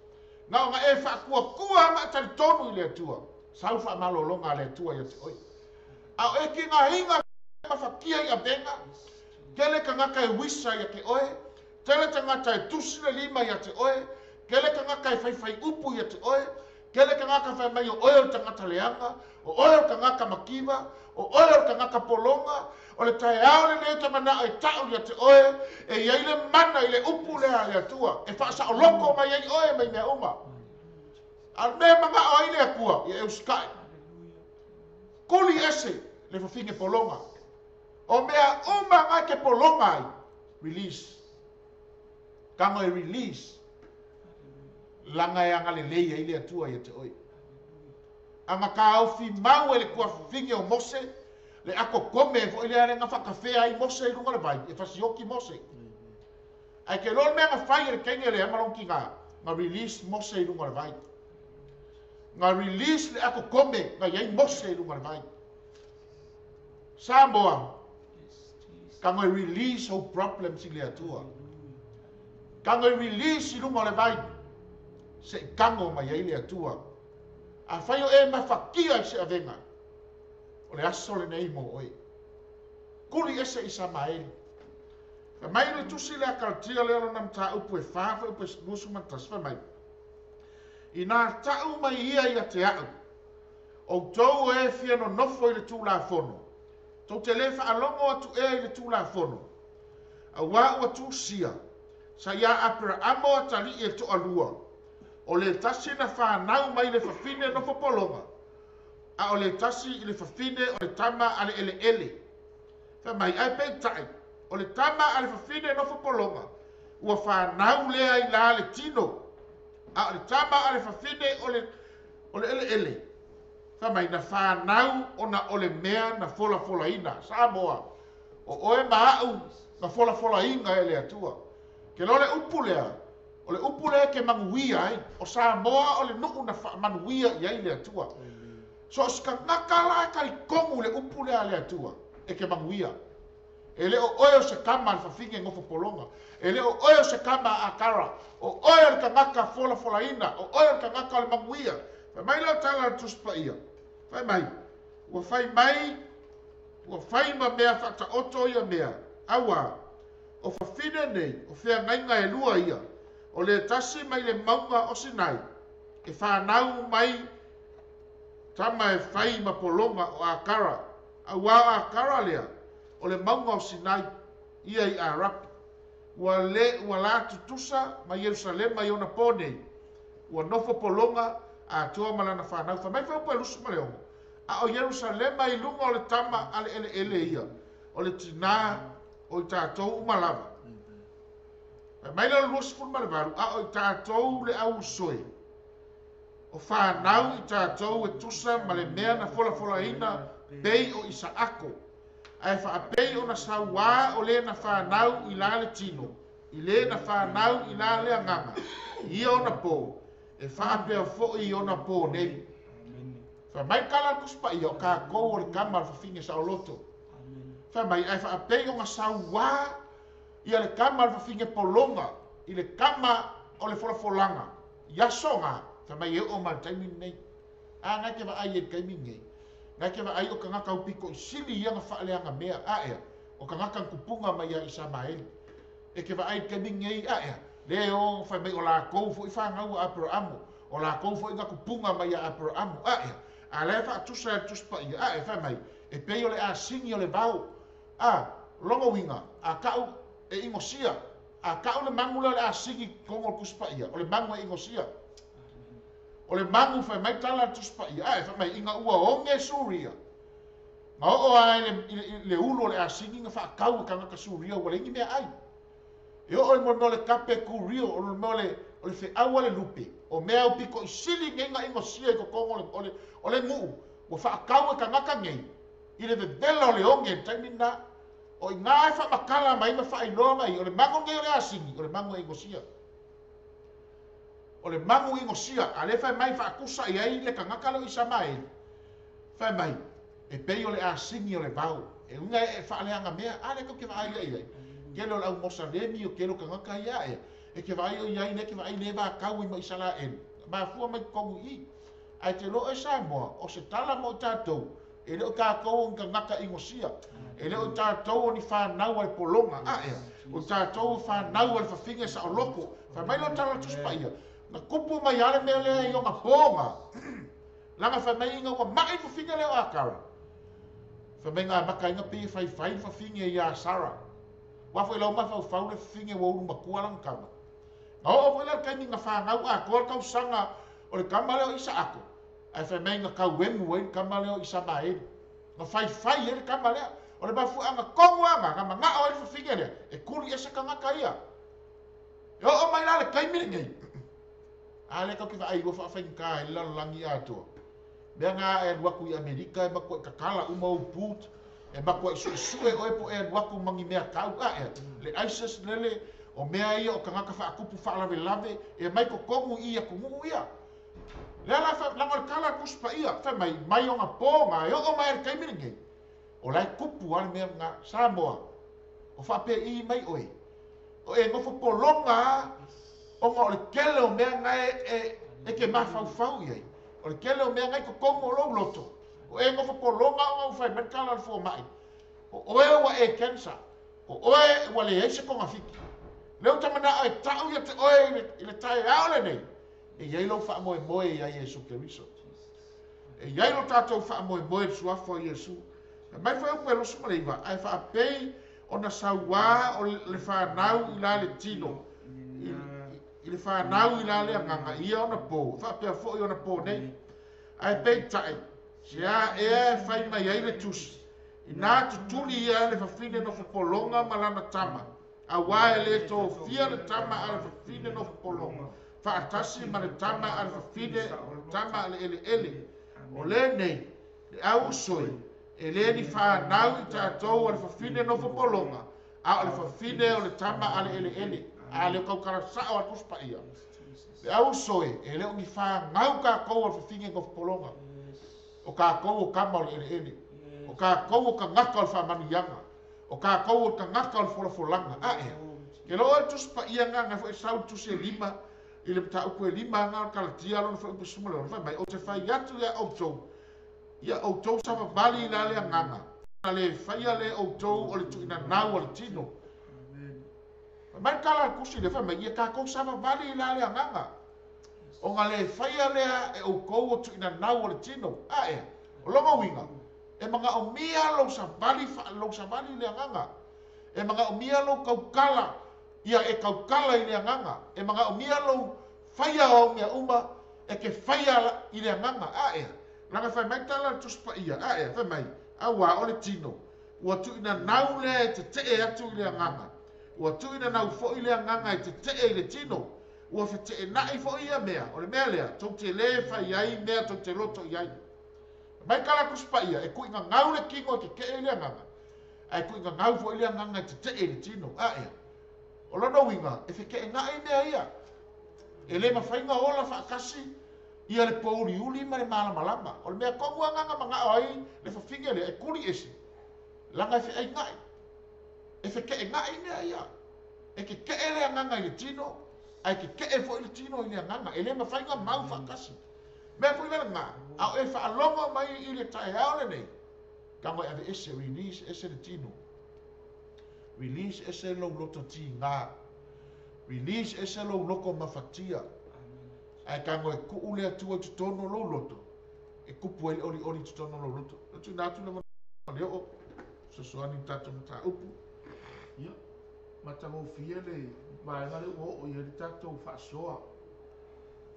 Nga o nga e whaakua kua ma tali tonu i lea tua. Sau wha malo longa lea tua i te oi. A o e ki ngā hinga ma whakia i a benga. Kele ka ngaka e wisa i a ke oe. Tele ka ngaka e tusile lima i a te oe. Kele ka ngaka e whaiwhai upu i a te oe. Kele ka ngaka whai mai o oe o tangata leanga. O oe o ka ngaka makiwa. O oe o ka ngaka polonga. O le tae ao le leo tamana e tau i a te oe. E iei le mana i le upu lea lea tua. E whaasa o loko mai ei oe mai mea uma. Al me manga o ile akua i euskai. Kuli ese le whawhinge polonga. O mea uma ngai ke polonga ai. Release. Kanga e release. Langa e anga le leia ile atua i te oi. Anga ka au fi mau e le kua whinge o Mose. Le ako kome e fo ile are nga whakawhea i Mose i runga le vai. E whasioki Mose. Ai ke lor mea nga whai e le kenge le amalong ki ngā. Nga release Mose i runga le vai. Nga release le ako kome nga iei Mose i runga le vai. Samoa. Ka ngai release o problems i le atua. Ka ngai release i runga le vai. Se kango ma iei le atua. A whaio e mawhakia i se avenga. O le aso le nei mo oi. Kuli ese i Samaeli. Ka mai le tusi le akaltia le alo nam ta upu e whawha upu e musu mantas wha mai. I nā tau mai ia i a te au. O tau e fia no nofo i le tū la fono. Tau te le whaalongo atu e i le tū la fono. A wā ua tū sia. Sa ia apera amo a tali e to alua. O le tasi na whanau mai le whawhine nofo polonga. A o le tasi i le whawhine o le tama a le ele ele. Wha mai ai pe tai. O le tama a le whawhine nofo polonga. Ua whanau lea i la le tino. A o le tama a le whawhine o le ele ele. Wha mai na whanau o le mea na fola fola ina. Samoa. O oe maau na fola fola inga e le atua. Ke lo le upu lea. O le upu lea ke manguia ai. O Samoa o le nuku na manguia i ai le atua. So ska ngaka la ka i kongu le upu lea le atua. E ke manguia. E le o oe o se kama le whawhinge ngofo polonga. E le o oe o se kama a kara. O oe o le ka ngaka fola fola ina. O oe o le ka ngaka le manguia. Whai mai leo tala le tuspa ia. Whai mai. Ua whai mai. Ua whai ma mea whata oto ia mea. Awa. O whawhine nei. O whea ngainga e lua ia. O le tasi mai le maunga o Sinai. E whanau mai. Tama e whai ma polonga o akara. Awa akara lea. O le maunga o Sinai. Ia i Arapi. Ua la tutusa ma Yerusalema i ona pone. Ua nofo polonga a toa malana whanau. Whamai whaupa lusu ma leongo. A o Yerusalema i lunga o le tama ale ele ele ia. O le tina o i tātou umalava. Mai la luas fun ma le varu. A o i tātou le au soe. O whanau i tātou e tusa ma le mea na fola fola ina bei o Isaako. Ai whaapei o na saua o le na whanau i la le tino. I le na whanau i la le anganga. I o na pō. E whaapea fo i o na pō nei. Wha mai kala kuspa i o ka kou o le kama le whawhinge sa o loto. Wha mai ai whaapei o na saua i a le kama le whawhinge polonga. I le kama o le folafolanga. Yasonga. Wha mai e o ma taimi nei. A ngai ke wa ai e kaimi nei. Ngai ke wa ai o ka ngaka upiko i sili i anga whaaleanga mea a ea. O ka ngaka kupunga mai a Isamaeli. E ke wa ai kaimi nei a ea. Leo wha mai o la kou fo i whangau a Abrahamo. O la kou fo i nga kupunga mai a Abrahamo a ea. A le wha atusa e tuspa i a e wha mai. E pei o le a singi o le vau. A longo winga. A kau e ingosia. A kau le mangula le a singi kongo kuspa ia. O le mangu e ingosia. O le mangu whai mai tala tuspa ia. A e wha mai inga ua onge suria. o ai le ulo le asingi nga fa kau ka nga suria wala ngi me ai e o mo le kape ku rio o mo le fe awale lupe o mea o piko isili ngenga ingo sia ko kongo le mu o fa kau ka nga ngai ile de belo le onge taimina o nga fa makala mai ma fa ino mai o le mango ngai le asingi o le mango ingo sia o le mango ingo sia ale fa mai fa kusa ia ile ka nga kalo isa mai fa mai e pei o le asingi o le vau e unga e whaaleanga mea ale ko ke vai ai kelo au mosalemi o kelo ka ngaka ia e ke vai o iai ne ke vai ne va kau i mo isala en ma fua mai kongu i ai te lo e Samoa o se tala mo tatou e le o ka kou ka ngaka i ngosia e le o tatou ni whanau ai polonga o tatou whanau ai whawhinga sa o loko fa mai lo tala tuspaia na kupu mai ale mea lea i o ngā ponga langa fa mai inga wa mai whawhinga leo akara fa menga maka inga pe fai fa finge ya Sara wa foi lo ma fa le finge wo uma kualang kama o foi la kai nga fa ngau a ko ka sanga o le kamale o isa ako ai fa menga ka wemu wen kamale o isa mai no fai e le kamale o le ba fu anga kongo anga nga nga o le finge le e kuri esa ka nga ia o mai la le kai mi ngai ale ka ki fa ai go fa ka la langi ato Benga e waku i Amerika e bako e kakala uma o put e bako e sue o e po e waku mangi mea kau le ISIS lele o mea ia o kangaka wha akupu wha lawe lave e mai ko kongu ia kumu ia le ala wha lango le kala kuspa ia wha mai o ngā pōnga e o mai e kaimiringe o lai kupu ale mea ngā Samoa o wha pe i mai oe o e ngofo polonga o ngā o le kele o mea ngai e ke mawhau iai o le kele o mea ngai ko kongo lo loto o e ngofo polonga o fai men kala fo mai o oe wa e cancer o oe wa le eise ko ngafiki leo tamana ai tau ia te oe i le tae aole nei e iai lo wha moe ia Yesu Keriso e iai lo tātou wha moe suafo Yesu mai whai upe lo suma leiva ai wha pei o na sauwa o le whanau i la le tino i le whanau i la le anganga ia o na pō whapea fo i o na pō nei ai pei tae sia e whai mai ai le tusi i nā tutuli ia le whawhine no whapolonga malana tama a wae le tō fia le tama a le whawhine no whapolonga whaatasi ma le tama a le whawhine tama a le ele o le nei le au soi e le ni whanau i tātou a le whawhine no whapolonga a le whawhine o le tama a le ele a le kaukara sao a kuspa ia le au soe e le ungi whangau ka kou a le whawhine no whapolonga o ka kou o kama o le ele o ka kou o ka ngaka o le whamanianga o ka kou o ka ngaka o le wholafolanga ke lo e tuspa ia nganga fo e sau tusi e lima i le pita upu e lima ngā kalatia lo fo upu sumale o mai o te whai atu ia outou sama bali la le nganga na le whaia le outou o le tuina nau o le tino mai kala kusi le whai mai ia ka kou sama bali la le nganga o ngā le whaia lea e o kou o tuina nau o le tino o longa winga e mga o mia lo sa bali le nganga e mga o mia lo kaukala ia e kaukala i le nganga e mga o mia lo whaia o mea uma e ke whaia i le nganga langa whai mai tala tuspa ia whai mai awa o le tino ua tuina nau le te te atu i le nganga ua tuina nau fo i le nganga i te te i le tino ua whete nai fo ia mea o le mea lea tau te le whai ai mea tau te loto i ai mai kala kuspa ia e kui ngau le kingo ke ke i le nganga ai kui ngau fo i le nganga i te te i le tino o lono winga e wheke ngai mea ia e le mawhainga ola whaakasi ia le pōri uli ma le malamalama o le mea kongu anganga mga ai le whawhinga le e kuri esi langa e whai ngai e wheke ngai mea ia e ke ke le anganga i le tino ai ke ke fo i le tino i le anganga e le mawhainga mau whaakasi mea pui lana ngā au e whaalonga mai i le tae haole nei kamo e ave ese release ese le tino release ese lo loto ti ngā release ese lo loko mawhatia ai kango e ku le atu tu tono lo loto e kupu e oli tu tono lo loto tu na tu le o so so ani tatu ta upu ia matango fiele mai ngale o ia tatu fa soa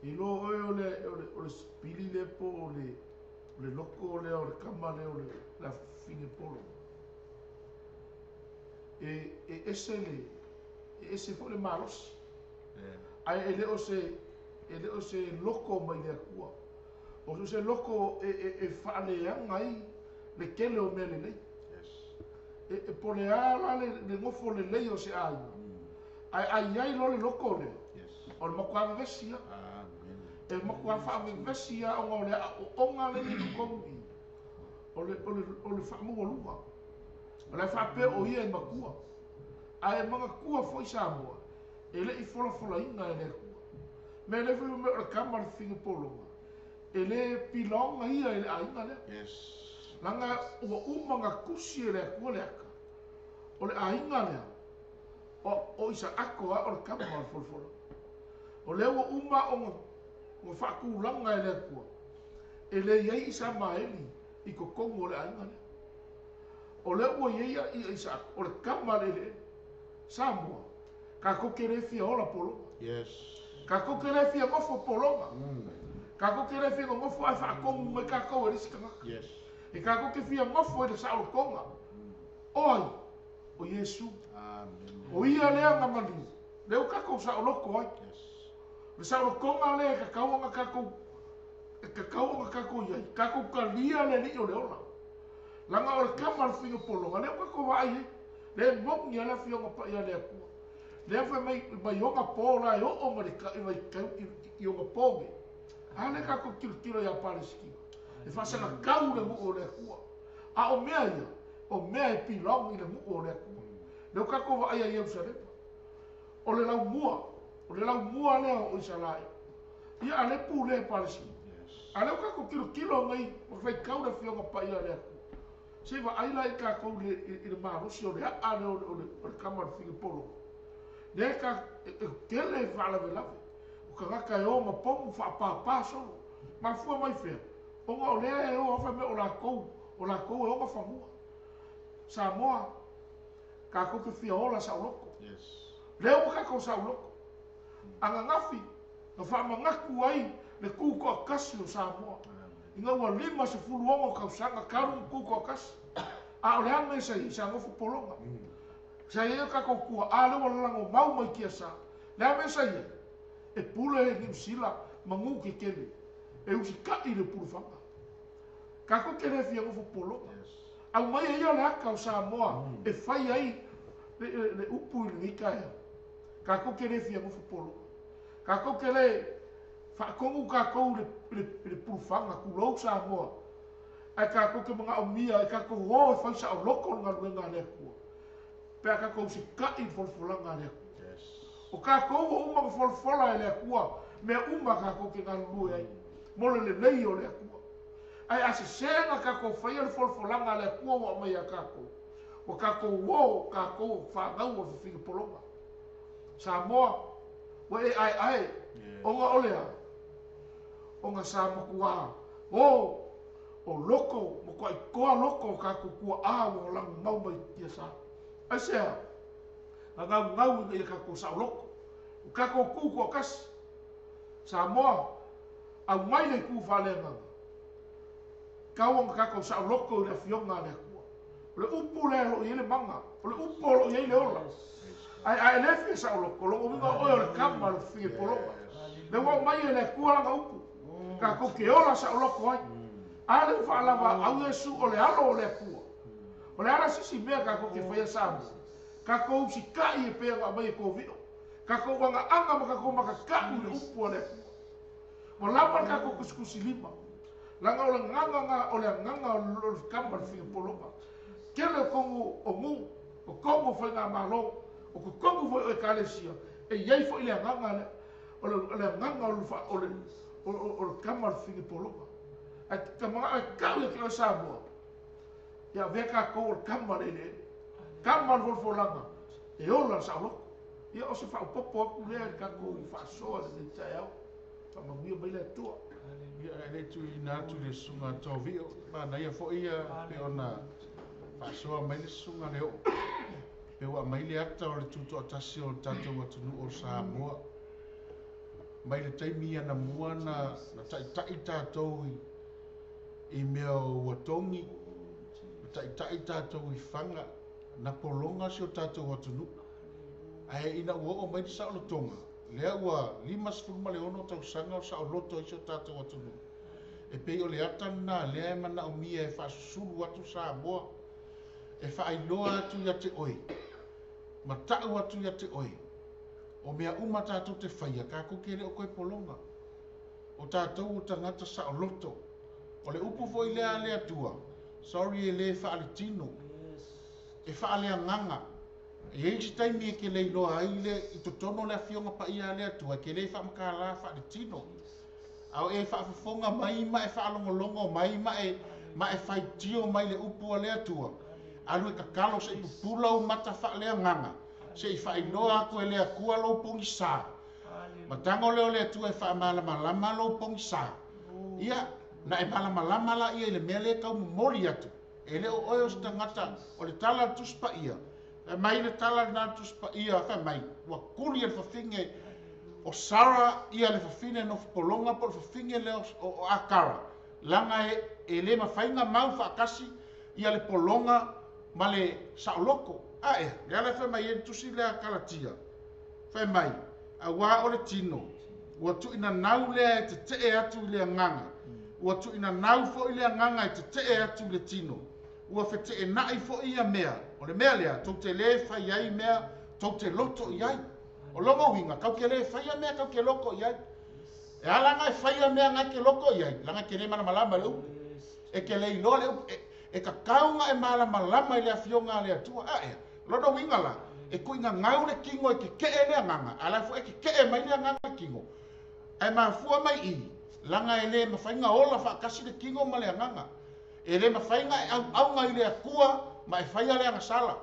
i lo o le spili le po le loko le o le kama le o le la finge polo e ese fo le malos ai ele o se loko mai le kua o se loko e fa le ngai le kele o mele le e pole ala le ngofo le le o se ai lo le loko le o le makwa vesia e makwa fa vesia o ngole o ngale ni kongi o le fa mo lua o le fa pe o ia makua ai manga kua foi Samoa ele i fola inga ele kua me le fu me o kama le finga polo ele pilonga ia ele ainga le langa o umanga kusi ele kua le aka o le ainga le o isa ako o le kama le fola o le o uma o faku langa ele kua ele ia isa maeli i ko kongo le ainga le o le o ia isa o le kama le Samoa ka ko kere fia ola polo ka ko kere fia ngofo polonga ka ko kere fia ngofo ai fa ko me ka ko ri sika e ka ko ke fia ngofo e sa o konga oi o Yesu o ia le nga mali le o ka ko sa o loko ai le sa o konga le ka ka nga ka ko ia ka ko ka lia le ni o le ola langa o kamal fia polonga le o ka ko vai le mongi ala fia nga pa ia le ku le fa mai yoga pola yo o marika i vai yoga poge ale ka ko kilo ya paleski e fa sa ka u le mo o le ku a o mea pilong i le mo o le ku le ka ko vai ia sa le o le lau mua le o Israel ia ale pu le paleski ale ka ko kilo ngai o fai ka u le fia nga pa ia le ku se va ai lai ka ko le maro si o le a le o kamar fi polo le ka kele fala vela o ka ka yo ma pom fa pa so ma fu mai fe o ngo le o fa me o la ko o ma fa mu Samoa ka ko ke fi ola sa loko le o ka ko sa loko anga ngafi no fa ma ngaku ai le ku ko kasi o Samoa inga wa lima se fulu ongo ka usanga karun ku ko kas a ole ame sai sa ngo fu polonga sai e ka ko ku a le wala ngo mau mai kia sa le ame sai e pule ni sila mangu ke kele e usi ka i le pulu fanga ka ko kele fi ngo fu polonga au mai ia le aka o Samoa e fai ai le upu ni kai ka ko kele fi ngo fu polonga ka ko kele fa kongu ka ko le pufanga ku lo Samoa ai ka ko ke mga omia ai ka ko ho fa sa loko nga luenga le ku pe ka ko si ka i folfolanga le o ka ko o uma folfola le ku me uma ka ko ke nga lu ai mo le nei o le ku ai ase senga ka ko fa le folfolanga le ku o mai ka ko o ka ko wo ka ko fa nga o fi polonga Samoa we ai o nga olea o nga sa makua o loko mo ko ai koa loko ka ko kua a o lang mau mai kia sa ai se nga ngau i ka ko sa loko ka ko ku ko kas Samoa a mai le ku vale nga ka o ka ko sa loko le fionga le ku le upu le lo ile manga le upu lo ile ola ai le fi sa loko lo nga o le kama le fi polonga le wa mai le ku la upu ka ko ke ora sa loko ai ale fa lava au Yesu o le alo o le ku o le ala sisi mea ka ko ke fa sa ka ko si kai e pe ga mai ko vi ka ko nga anga ma ka ko ma ka ka u upu le mo la pa ka ko kuskusi lima langa o le nganga o le nganga o le kamba fi poloma kele kongo o mu o kongo fa nga malo o ko kongo fo e kalesia e yei fo ile nganga le o le nganga o fa o le kamba fi poloma a kama ka le ke Samoa ya ve ka ko o kamba le kamba fo langa e ola sa lo ia o se fa popo ku le ka ko fa so le tau fa ma mi bele tu le tu ina tu le sunga tovi ma na ia fo ia pe ona fa so mai le sunga le o pe wa mai le ata o le tu to tasi o tato wa tu o Samoa mai le taimi ana mua na tai tato I mea ua tongi. Tai tātou I whanga. Na polonga si o tātou atunu. Ai ina ua o mai te sa o tonga. Lea ua 5 tau sanga o sa o loto I si o tātou atunu. E pei o le ata na lea e mana o mia e whaasulu atu sa moa. E whaailoa atu ia te oi. Ma tau atu ia te oi. O mea uma tātou te whaia, ka kukere o koe polonga. O tātou o tangata sa o loto. O le upu foi lea tua. Sorry e le whaale tino. E whaale nganga. E eisi taimi e ke leiloa aile I to tono lea fionga pa ia lea tua. Ke le whaamaka la whaale tino. Au e whaafafonga mai ma e whaalongolongo mai ma e whaitio mai le upu a lea tua. Alu e kakalo se I pupula o mata whaale nganga. Se I whaailoa ako e lea kua lo pongi saa. Matango leo lea tua e whaamalama lo pongi saa. Ia, na e malama la ia le mea lea kau mori atu. E leo oio sta ngata o le tala tuspa ia. E mai le tala na tuspa ia wha mai. Wa kuri e whawhinge o Sara ia le whawhine no polonga po le whawhinge leo o akara. Langa e le mawhainga mau whaakasi ia le polonga ma le saoloko. Ae, lea le wha mai e tusi lea kalatia. Wha mai, a wā o le tino. Ua tu ina nau lea e te te atu lea nganga. Ua tu ina nau fo I lea nganga e te te atu le tino. Ua whete e nai fo ia mea. O le mea lea, tau te le whai ai mea, tau te loto iai. O longo winga, kau ke le whai a mea, kau ke loko iai. E alanga e whai a mea ngai ke loko iai. Langa ke le mana malama le upu. E ke le ilo le upu. E ka kaunga e malama I lea fionga lea tua. Ae, lono winga la. E kuinga ngau le kingo e ke kee lea nganga. Ala fu e ke kee mai lea nganga kingo. E mafua mai I. Langa e le mawhainga ola whaakasi le kingo ma lea nganga. E le mawhainga e au ngai lea kua ma e whaia lea ngasala.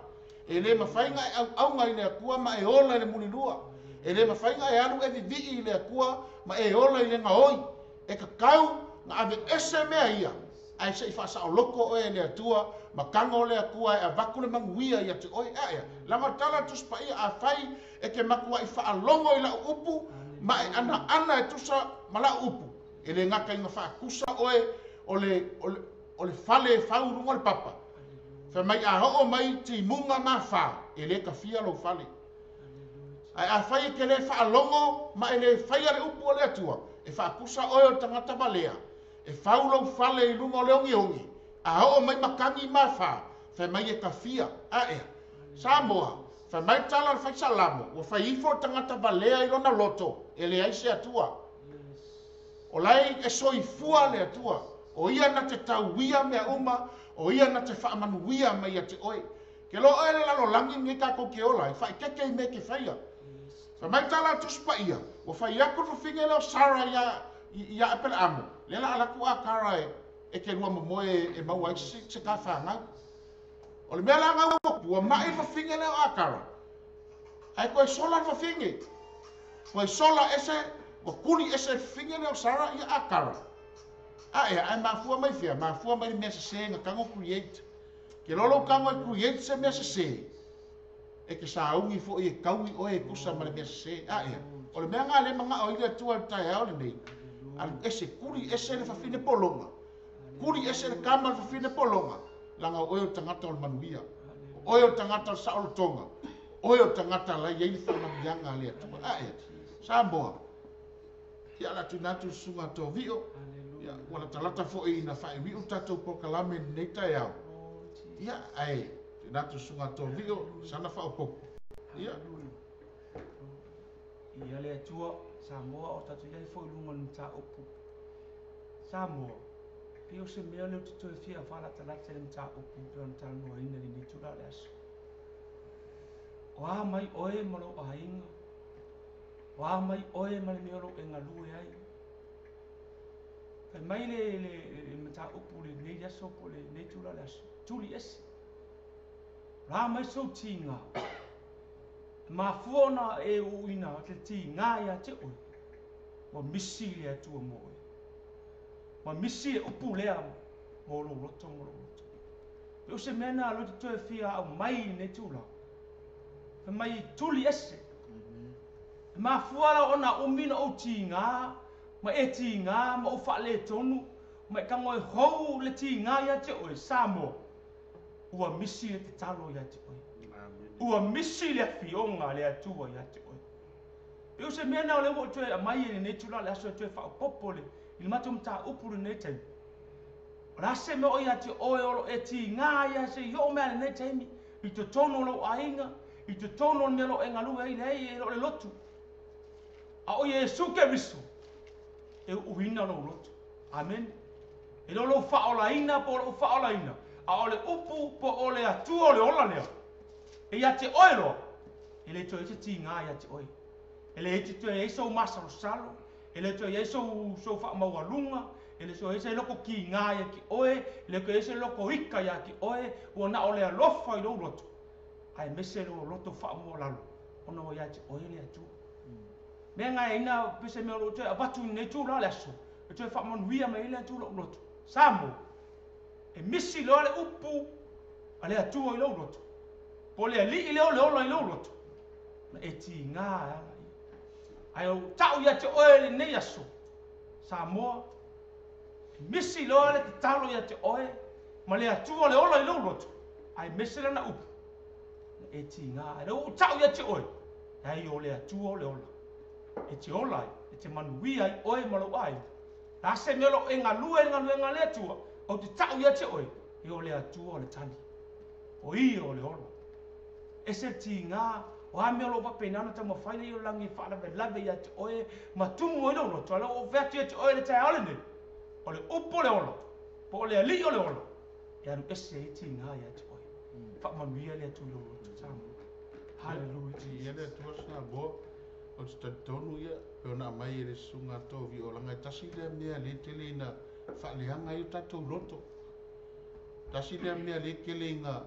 E le mawhainga e au ngai lea kua ma e ola le munilua. E le mawhainga e alu e vivi lea kua ma e ola I le ngaoi. E ka kau nga ave ese mea ia. Ai se I whaasa o loko o e lea tua ma kango lea kua e a vakule manguia ia te oi aia. Langa tala tuspa ia a whai e ke makua I whaalongo I la upu ma e ana e tusa ma la upu. E le ngaka inga whaakusa oe o le whale e whaurunga le papa. Wha mai a ho mai ti munga ma wha e le ka fia lo whale. Ai a whai ke le whaalongo ma e le whaia le upu o le atua. E whaakusa oe o tangata balea. E whaulo whale I lunga o le ongi. A ho mai makangi ma wha. Wha mai e ka fia. A ea. Samoa. Wha mai tala le whai salamo. O whai ifo tangata balea I lona loto. E le aise atua. O lai e soifua le atua. O ia na te tauia mea uma. O ia na te whaamanuia mai a te oi. Ke lo oe le lalo langi nge kako ke ola. I whai keke I me ke whaia. Wha mai tala tuspa ia. O whai aku whawhinge leo Sara ia epele amo. Lela ala ku a kara e ke lua momoe e mau ai se ka whangau. O le mea la ngau ua mai whawhinge leo a kara. Ai koe sola whawhinge. Koe sola ese, wa kuri ese whinge leo Sara ia a kara. Ae, ai mafua mai fia, mafua mai mea se nga kango create. Ke lolo kango e create se mea se. E ke saungi fo I e kaui oe e kusa ma le mea se. Ae, o le mea ngā le manga o ile tua tai hao le nei. Alu ese kuri ese le whawhine polonga. Kuri ese le kama le whawhine polonga. Langa oe o tangata o le manuia. Oe o tangata o saolo tonga. Oe o tangata la iei whanamianga le atua. Ae, Samoa. Ia la tunatu sunga tō vio. Ia, wala talata fo I na whai wiu tatou pokalame nei tai au. Ia, ai, tunatu sunga tō vio, sana whao poku. Ia. Ia le atua, Samoa o tatu iai fo ilunga ni ta upu. Samoa, pio se mea leo te toe fia whala talata ni ta upu, pio na tala noa ina ni tura le aso. Wa mai oe malo a inga. Wa mai oe male meolo e ngalu e ai. Pai mai le mata upu le nei aso po le nei tura le aso. Tuli esi. Ra mai so tinga. Ma fuona e uina te tinga ia te oi. Wa misi le atua mo e. Wa misi e upu lea mo lo roto. Pe o se mena alo te toe fia au mai nei tura. Pai mai tuli esi. Ma fuala ona umina o tinga. Ma e tinga, ma o whale tonu, mai ka ngoi hou le ti ngā ia te oi Samoa. Ua misi le te talo ia te oi. Ua misi le fionga le atua ia te oi. Peo se mea nao le mo tue a mai e ne tula le aso e tue whao popole. Il matum ta upuru ne te. Rase me oi ati oi olo e ti ngā ia se yo mea le ne te mi. I te tono lo ainga. I te tono me lo engalu e le lo le lotu. A oi e suke miso. E uhina lo lotu. Amen. E lo whaola ina po lo whaola ina. A ole upu po ole atua ole ola lea. E ia te oi lo. E le toi te ti ngā ia te oi. E le te toi e so masalo salo. E le toi e so wha maualunga. E le so e se loko ki ngā ia ki oe. E le ko e se loko ika ia ki oe. Ua na ole alofa i lo loto. Ai mese lo loto wha mo lalo. Ona o ia te oi le atua. Mea ngā ina pese mea lo toi a batu nei tu la le aso. E toi wha manuia me ile atu lo loto. Samoa. E misi lo le upu a le atua i lo loto. Po le ali i leo i lo loto. Ma e ti ngā ala i. Ai o tau ia te oe le nei aso. Samoa. E misi lo le te talo ia te oe. Ma le atua le ola i lo loto. Ai misi le na upu. Ma e ti ngā ala. O tau ia te oe. Ai o le atua o le ola. E te ola i. E te manuia i oe malo ai. Rase melo e ngalue le atua. O te tau ia te oe. E o le atua o le tani. O i o le ola. E se ti ngā. O a mea lo wapenana ta mawhaile i o langi whaalawe lawe ia te oe. Ma tumu o le ola. Tua o veatu ia te oe le tai ale ne. O le upo le ola. Po o le ali o le ola. E anu ese i ti ngā ia te oe. Whakmanuia le atu i lo loto. Hallelujah. Ia le atua sa bo. O te tonu ia. Peo na mai e le sunga tovi o langa. Tasi le mea le tele ina. Whaaleanga i o tatou loto. Tasi le mea le kele inga.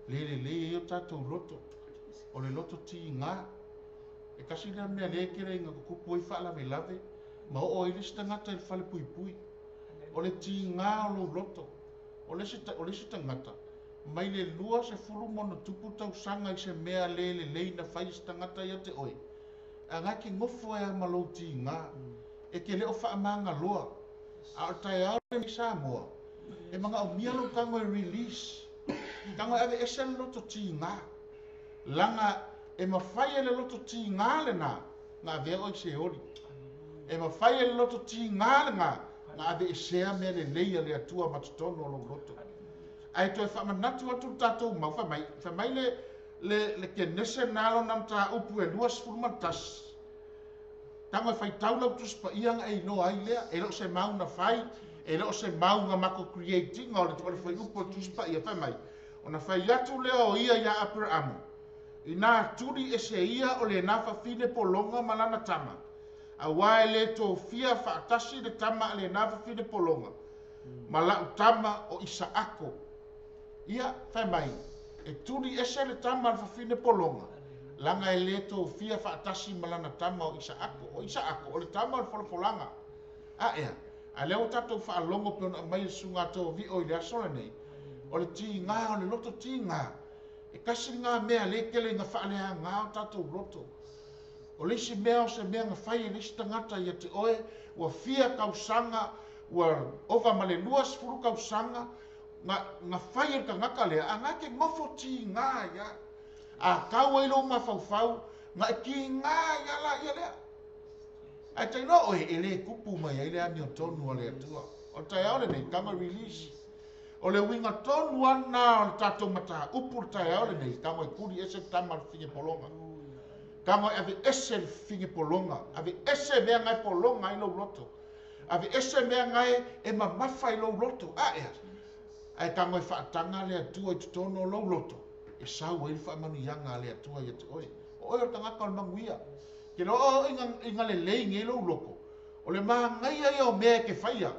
Le i o tatou loto. O le loto ti ngā. E kasi le mea le kele inga kukupu i whaalawe lave. Ma o ile sita ngata i whale pui pui. O le ti ngā o lo loto. O le sita ngata. Mai le lua se furu mono tupu tau sanga i se mea le ina whai sita ngata i te oe. A ngā ki ngofo e amalo ti ngā. E ke leo whaamanga loa. A o tai au ni Samoa. E mga o mialo kango e release. Kango ave esen loto ti ngā. Langa e mawhai le loto ti ngā le nā. Ngā vea oi se ori. E mawhai le loto ti ngā le ngā. Ngā ave e sea mea le leia le atua matutono o lo loto. Ai toi whamanatu atu tātou mau whamai le ke nese nalo nam tā upu e luas furumatas. Tango e whai taulau tuspa ianga e no ai lea. E lo se mau na whai. E lo se mau nga mako creating. O le tuare whai upu tuspa ia whamai. O na whai atu lea o ia ia Abraham. I nā turi e se ia o le nafa fine polonga malana tama. A wae le tō fia whaatasi le tama le nafa fine polonga. Malau tama o Isaako. Ia whamai. E turi ese le tama le fine polonga. Langa e le tō fia whaatasi malana tama o Isaako. O Isaako o le tama le whalafolanga. A ea. A leo tatou whaalongo peona mai sunga tō vi o i le asola nei. O le ti ngā o le loto ti ngā. E kasi ngā mea le kele ngā whaalea ngā o tatou loto. O lisi mea o se mea ngā whai e lisi tangata i te oe. Ua fia kausanga. Ua ova male luas furu kausanga. Ngā whai e ka ngaka lea. A ngā ke ngofo ti ngā ia. A kau e lo ma fau. Ngā e ki ngā ia la ia lea. Ai tai no oe e le kupu mai e le ami o tonu o le atua. O tai aole nei kama release. O le winga tonu ana o le tatou mata upu le tai aole nei. Kama e kuri ese tama le finge polonga. Kama e ave ese le finge polonga. Ave ese mea ngai polonga i lo loto. Ave ese mea ngai e mamafa i lo loto. A ea. Ai kama e whaatanga le atua i tutono o lo loto. E sau e le whaamanu ianga le atua i te oe. O oe o tangaka o le manguia. Ke lo inga le lei nge lo loko. O le maha ngai ai o mea ke whaia.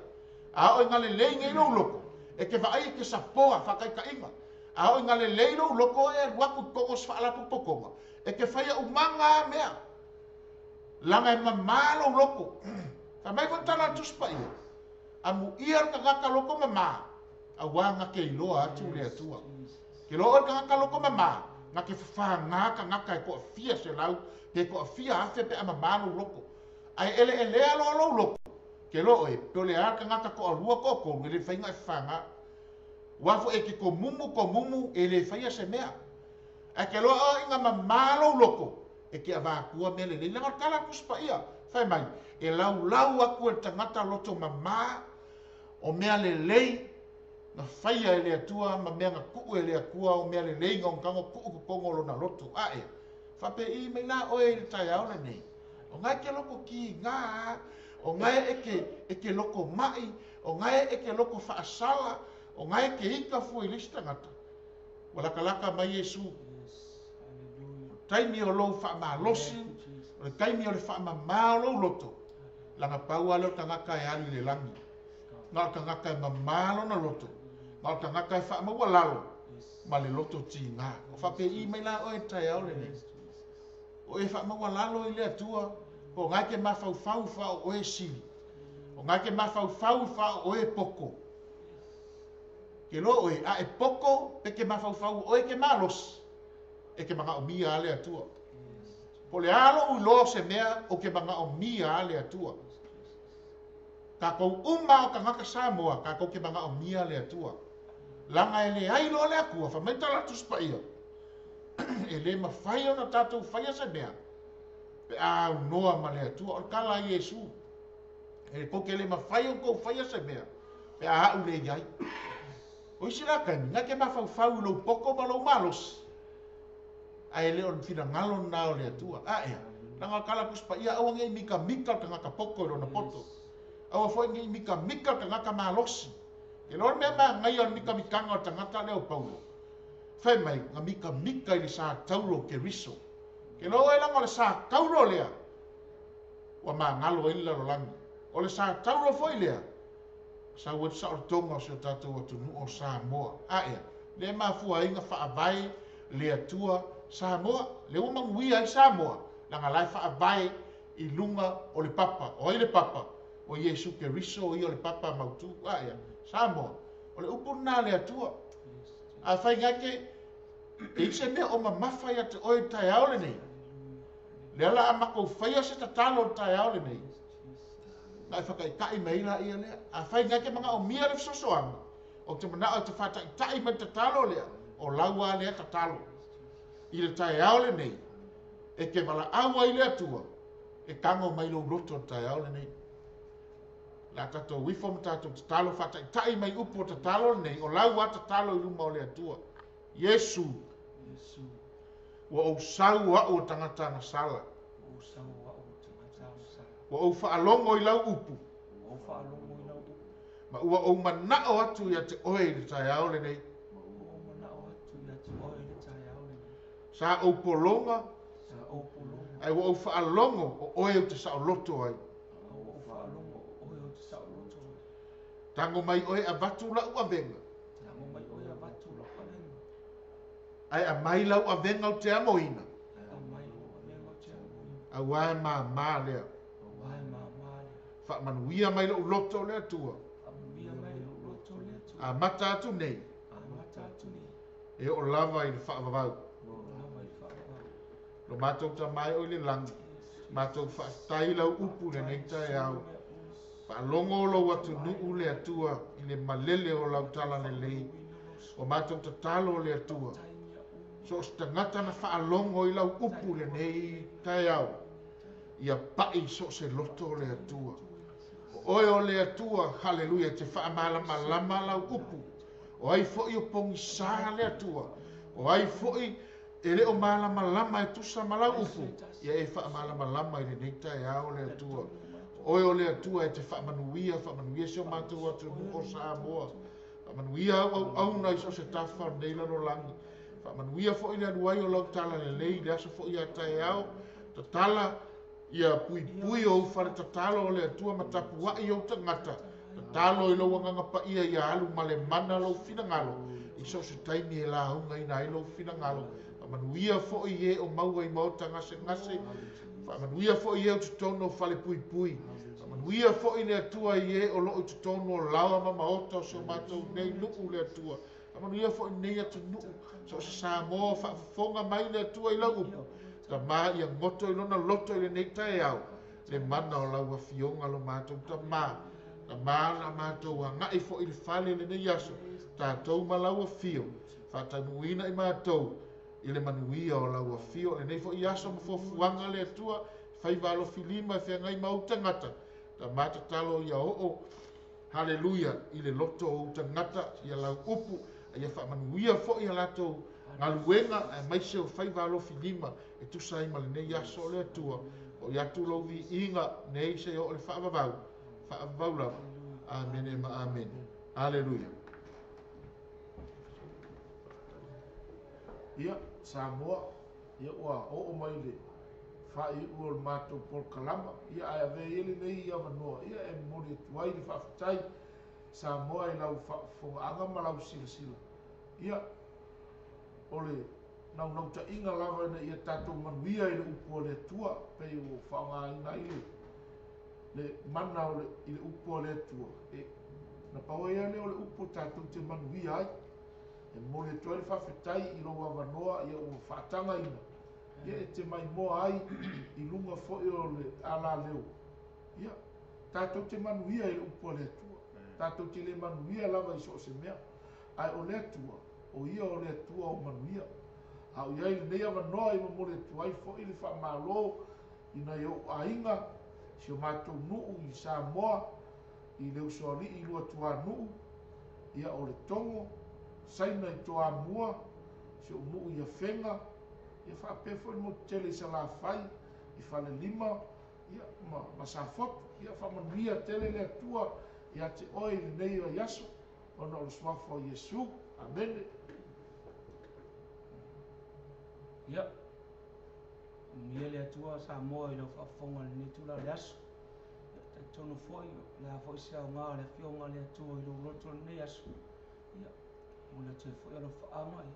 A o inga le lei nge lo loko. E ke whaai ke sapoa whakai ka inga. A o inga le lei lo loko e waku kongos whaalapu pokonga. E ke whaia umanga mea. Langa e mamalo loko. Ka mai kontana tuspa ia. A mu ia ka ngaka loko mama. A wanga ke iloa atu le atua. Ke lo ka ngaka loko mama. Nga ke whawha ngaka ngaka e ko fia se lau. Ke ko fia afe pe ama manu loko. Ai ele e lea lo loko. ke lo e pe le aka ngaka ko alua ko le fainga fanga wa fo e ke ko mumu e le faia se mea a ke lo inga mamalo loko e ke ava kua mele le nga kala kuspa ia fai mai e lau aku e tangata loto mama o mea le lei na faia e le atua ma mea nga kuu e le akua o mea le lei nga onkango kuu kukongo lo na loto a e fa pe i me la o e le tai au le nei o ngai ke loko ki ngā o ngai eke loko mai o ngai eke loko faasala o ngai ke ika fu i lista ngata wala kalaka mai Yesu taimi o lo fa ma losi o taimi o le fa ma ma lo loto langa paua lo tangaka e ali le langi nga tangaka e mamalo na loto nga tangaka e fa ma walalo ma le loto tinga o fa pe i mai la o e tai au le nei o e fa ma walalo i le atua o ngai ke ma fau fa o e sili o ngai ke ma fau fa o e poko ke lo e a e poko pe ke ma fau o e ke malos e ke manga o mia ale atua po le alo u lo se mea o ke manga o mia ale atua ka kou uma o ka ngaka Samoa ka kou ke manga o mia ale atua langa e le ai lo le akua fa menta la tuspa ia e le ma fai ona tatou fai se mea pe a noa ma le atua o kala Yesu e ko ke le ma fai o ko fai se mea pe a u le iai o isira ka nga ke ma fau lo poko ma lo malos ai le on fina ngalo na o le atua a e nanga kala kuspa ia au ngai mika ka ngaka poko lo na poto au fo ngai mika ka ngaka malos e lor me ma ngai on mika nga tangata le o paulo fai mai nga mika i sa taulo ke riso ke lo e langa le sa taulo lea wa ma ngalo ila lo langi o le sa taulo foi lea sa wet sa o tonga se tatou atu nu o Samoa a e le ma fua inga fa avai le atua Samoa le uma nguia i Samoa langa lai fa avai i lunga o le papa o i le papa o Yesu ke riso i o le papa mautu a e Samoa o le upuna le atua a fai ngake e se me o mamafa ia te oi tai au le nei le ala amako faia se tatalo tai au le nei ngai whakai kai meila ia lea a fai ngake mga o mia le sosoanga o te mana o te whata i tai me tatalo lea o laua lea tatalo i le tai au le nei e ke wala awa i le atua e kango mai lo roto tai au le nei la tato wifo tato tatalo whata i tai mai upo tatalo le nei o laua tatalo i luma o le atua Yesu wa o sau wa o tangata na sala wa o whaalongo i lau upu ma ua o manao atu ia te oe i tai au le nei sa o polonga ai wa o whaalongo o oe o te sao loto ai tango mai oe a vatu la ua venga ai a mai lau a venga o te amoina a wae ma lea fa manuia mai lau loto lea tua a mata atu nei e o lava i le wha vavau lo matou ta mai o le langi matou wha tai lau upu le nei tai au fa longo lo atu nuu le atua i le malele o lau tala le lei o matou ta talo le atua so stangata na whaalongo i lau upu le nei tai au ia pai so se loto le atua oe o le atua haleluia te whaamalama lau upu o ai fo i o pongi sa le atua o ai fo i e le o malama e tusa malau upu ia e whaamalama i le nei tai au le atua oe o le atua e te whaamanuia se o mātou atu o Samoa whaamanuia au na iso se tafa nei lano langi whaamanuia fo i le anuai o lau tala le lei le aso fo i a tai au ta tala ia pui o whare ta talo o le atua ma tapua i o tangata ta talo i lo wanganga pa ia alu ma le mana lo fina ngalo iso se taimi e la hunga ina i lo fina ngalo whaamanuia fo i e o maua i mauta ngase whaamanuia fo i e o tutono whale pui whaamanuia fo i le atua i e o loo tutono o lawa ma maota o se o mātou nei nuu le atua whaamanuia fo i nei atu nuu so se Samoa whaafonga mai le atua i lau upu ta mā ia ngoto i lona loto i le nei tai au le mana o lau afionga lo mātou tamā. Na mana mātou a ngai fo i le fale le nei aso. Tātou ma lau afio. Whatanuina i mātou. I le manuia o lau afio. Le nei fo i aso ma fofuanga le atua. Whaivalo filima e whengai mautangata. Ta mata talo ia o. Haleluia. I le loto o utangata. Ia lau upu. Ia whamanuia fo i alatou. Ngaluenga e maise o whaivalo filima. E tusai ma le nei aso le atua. O ia tu lo vi inga nei se o le whaavavau. Whaavavau lau. Amen e ma amen. Haleluia. Ia, Samoa, ia ua o mai le whai ua le mātou por kalama. Ia ai ave ele nei ia manoa. Ia e mori tuai le whaafitai. Samoa i lau whongaanga ma lau sila sila. Ia, o le nau ta inga lava na ia tātou manuia i le upo le tua. Pei o whaanga ina i le mana o i le upo le tua. E, na paua ia le o le upo tātou te manuia ai. E mole toi whawhetai i roa wanoa i o whaatanga ina. Ia e te mai moa ai i lunga fōi o le ala leo. Ia, tātou te manuia i le upo le tua. Tātou te le manuia lava i so se mea. Ai o le tua, o ia o le tua o manuia. Au iai le nea wanoa i mole tuai fōi le whamalo i na i o ainga si o mātou nuu i Samoa i leo soali i lua tua nuu. Ia o le tongo saina i toa mua, se o nuu i a whenga, ia whaapefo i mo tele sa la whai, i whale lima, ia ma sa fotu, ia whamanuia tele le atua, ia te oi le nei o yaso, ona o le swafo o Yesu, amene. Ia, mia le atua sa moa i lo whaafonga le nitula le aso, ta tono foi, la foi sa o ngā le fionga le atua i lo roto le nei aso, ia, mula te foi alo whaama i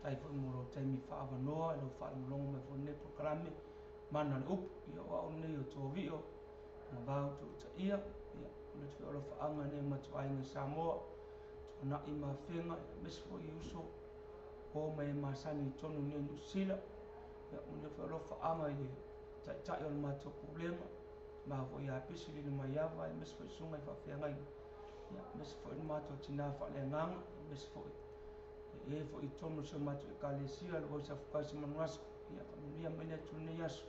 tai foi moro taimi whaavanoa i lo whaamolongo me foi ne programe mana le upu ia o au nei o tō vio ma bau tu ta ia mula te foi alo whaama ne matu ainga Samoa tō na i ma whenga mesi foi i uso o mai ma sani tonu ne Nusila ia mula foi alo whaama i tai tai o matu problema ma foi a pisi li ma iava i mesi foi sunga i whawhenga ia mesi foi matu tina whale nganga mesi foi e foi tono se matu e kalesia lo sa fukasi manuasko ia familia mene tune yaso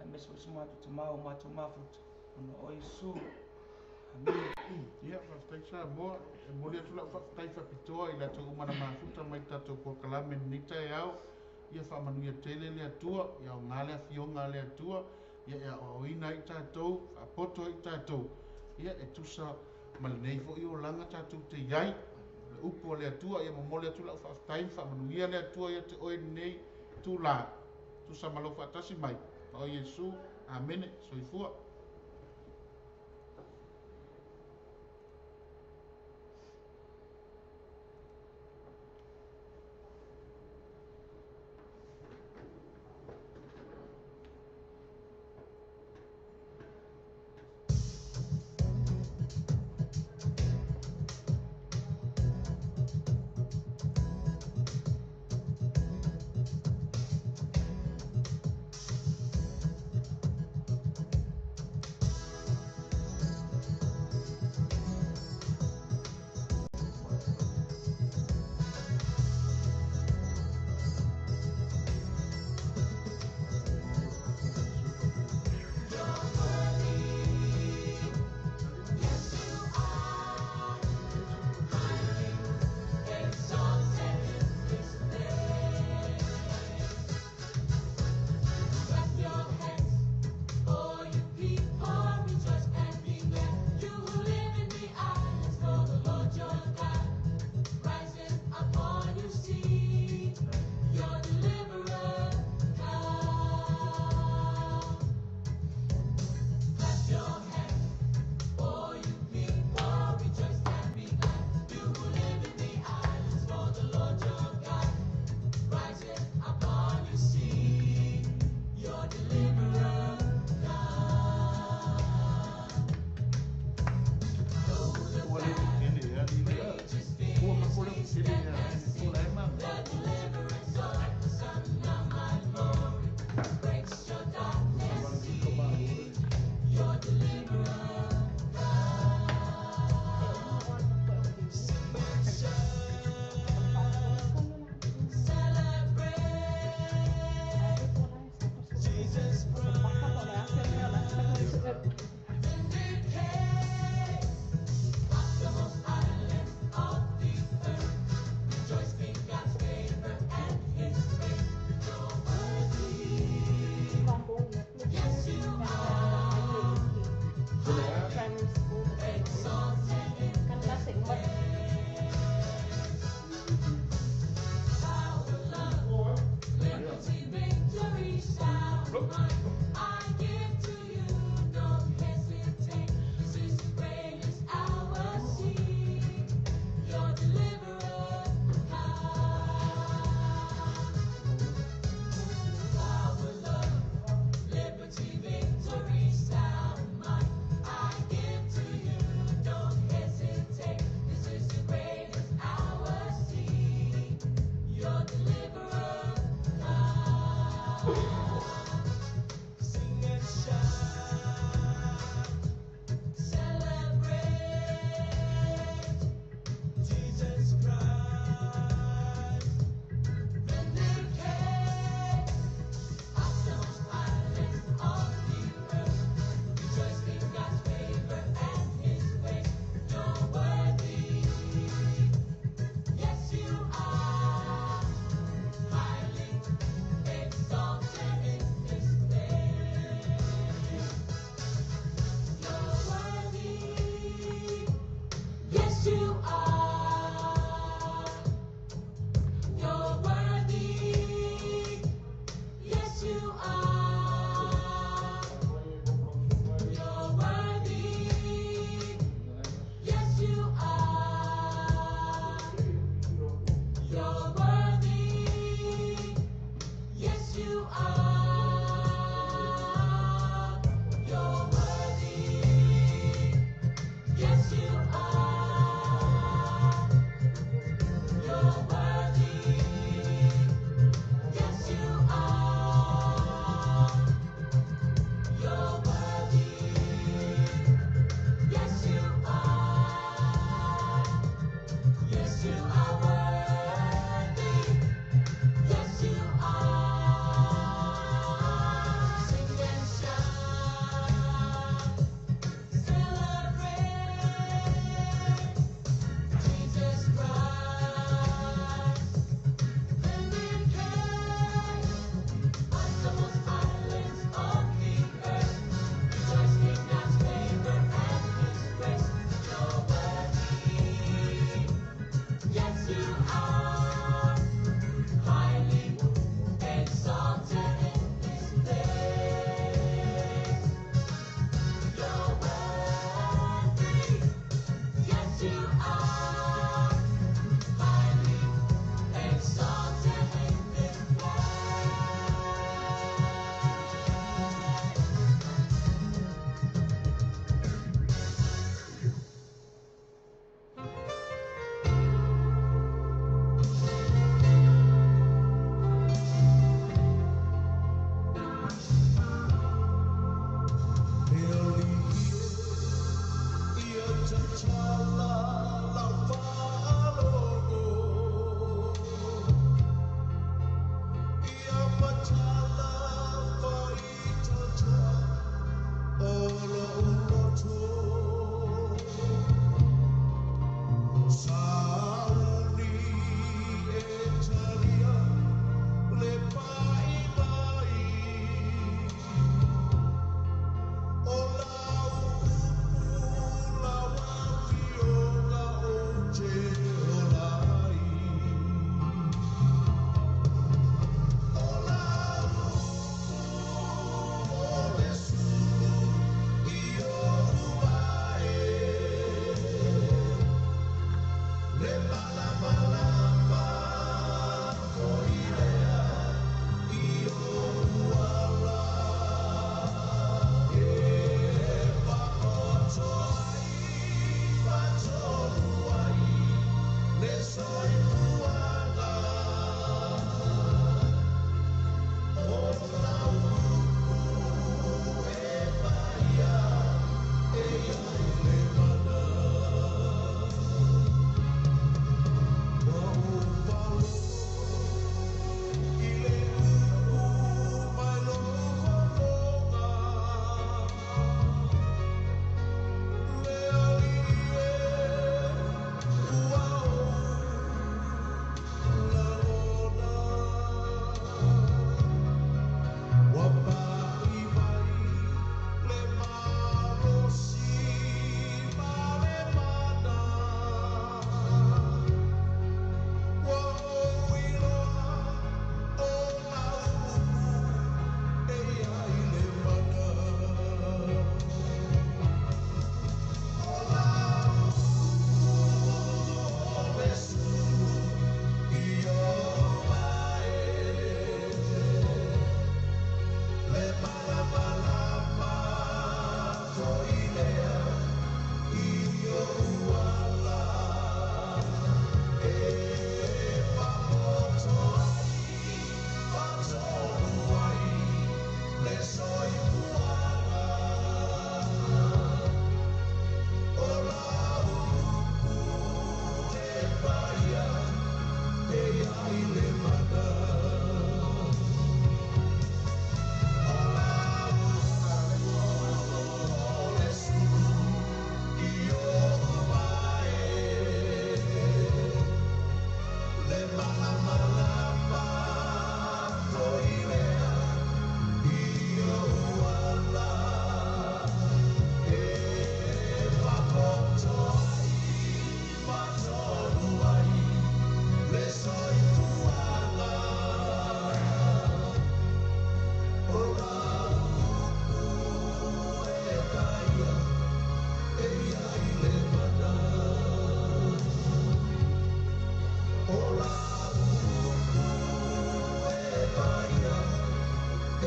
e mesi foi matu te mau matu mafut ono o Yesu amen ia whaftai sa moa e mori atu lau whaftai whapitoa i lato umana mafuta mai tato po kalame nita e au ia whamanuia tele le atua ia o ngale a fionga le atua ia o ina i tatou apoto i tatou ia e tusa ma le nei fo'i o langa tātou te iai le upo le atua ia mamole atu lau whaaftai whamanuia le atua ia te oe nei tū la tu sa malo whaatasi mai o Yesu amene soifua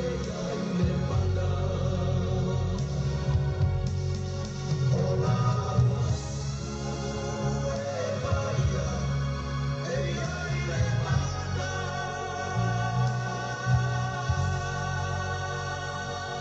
Amen.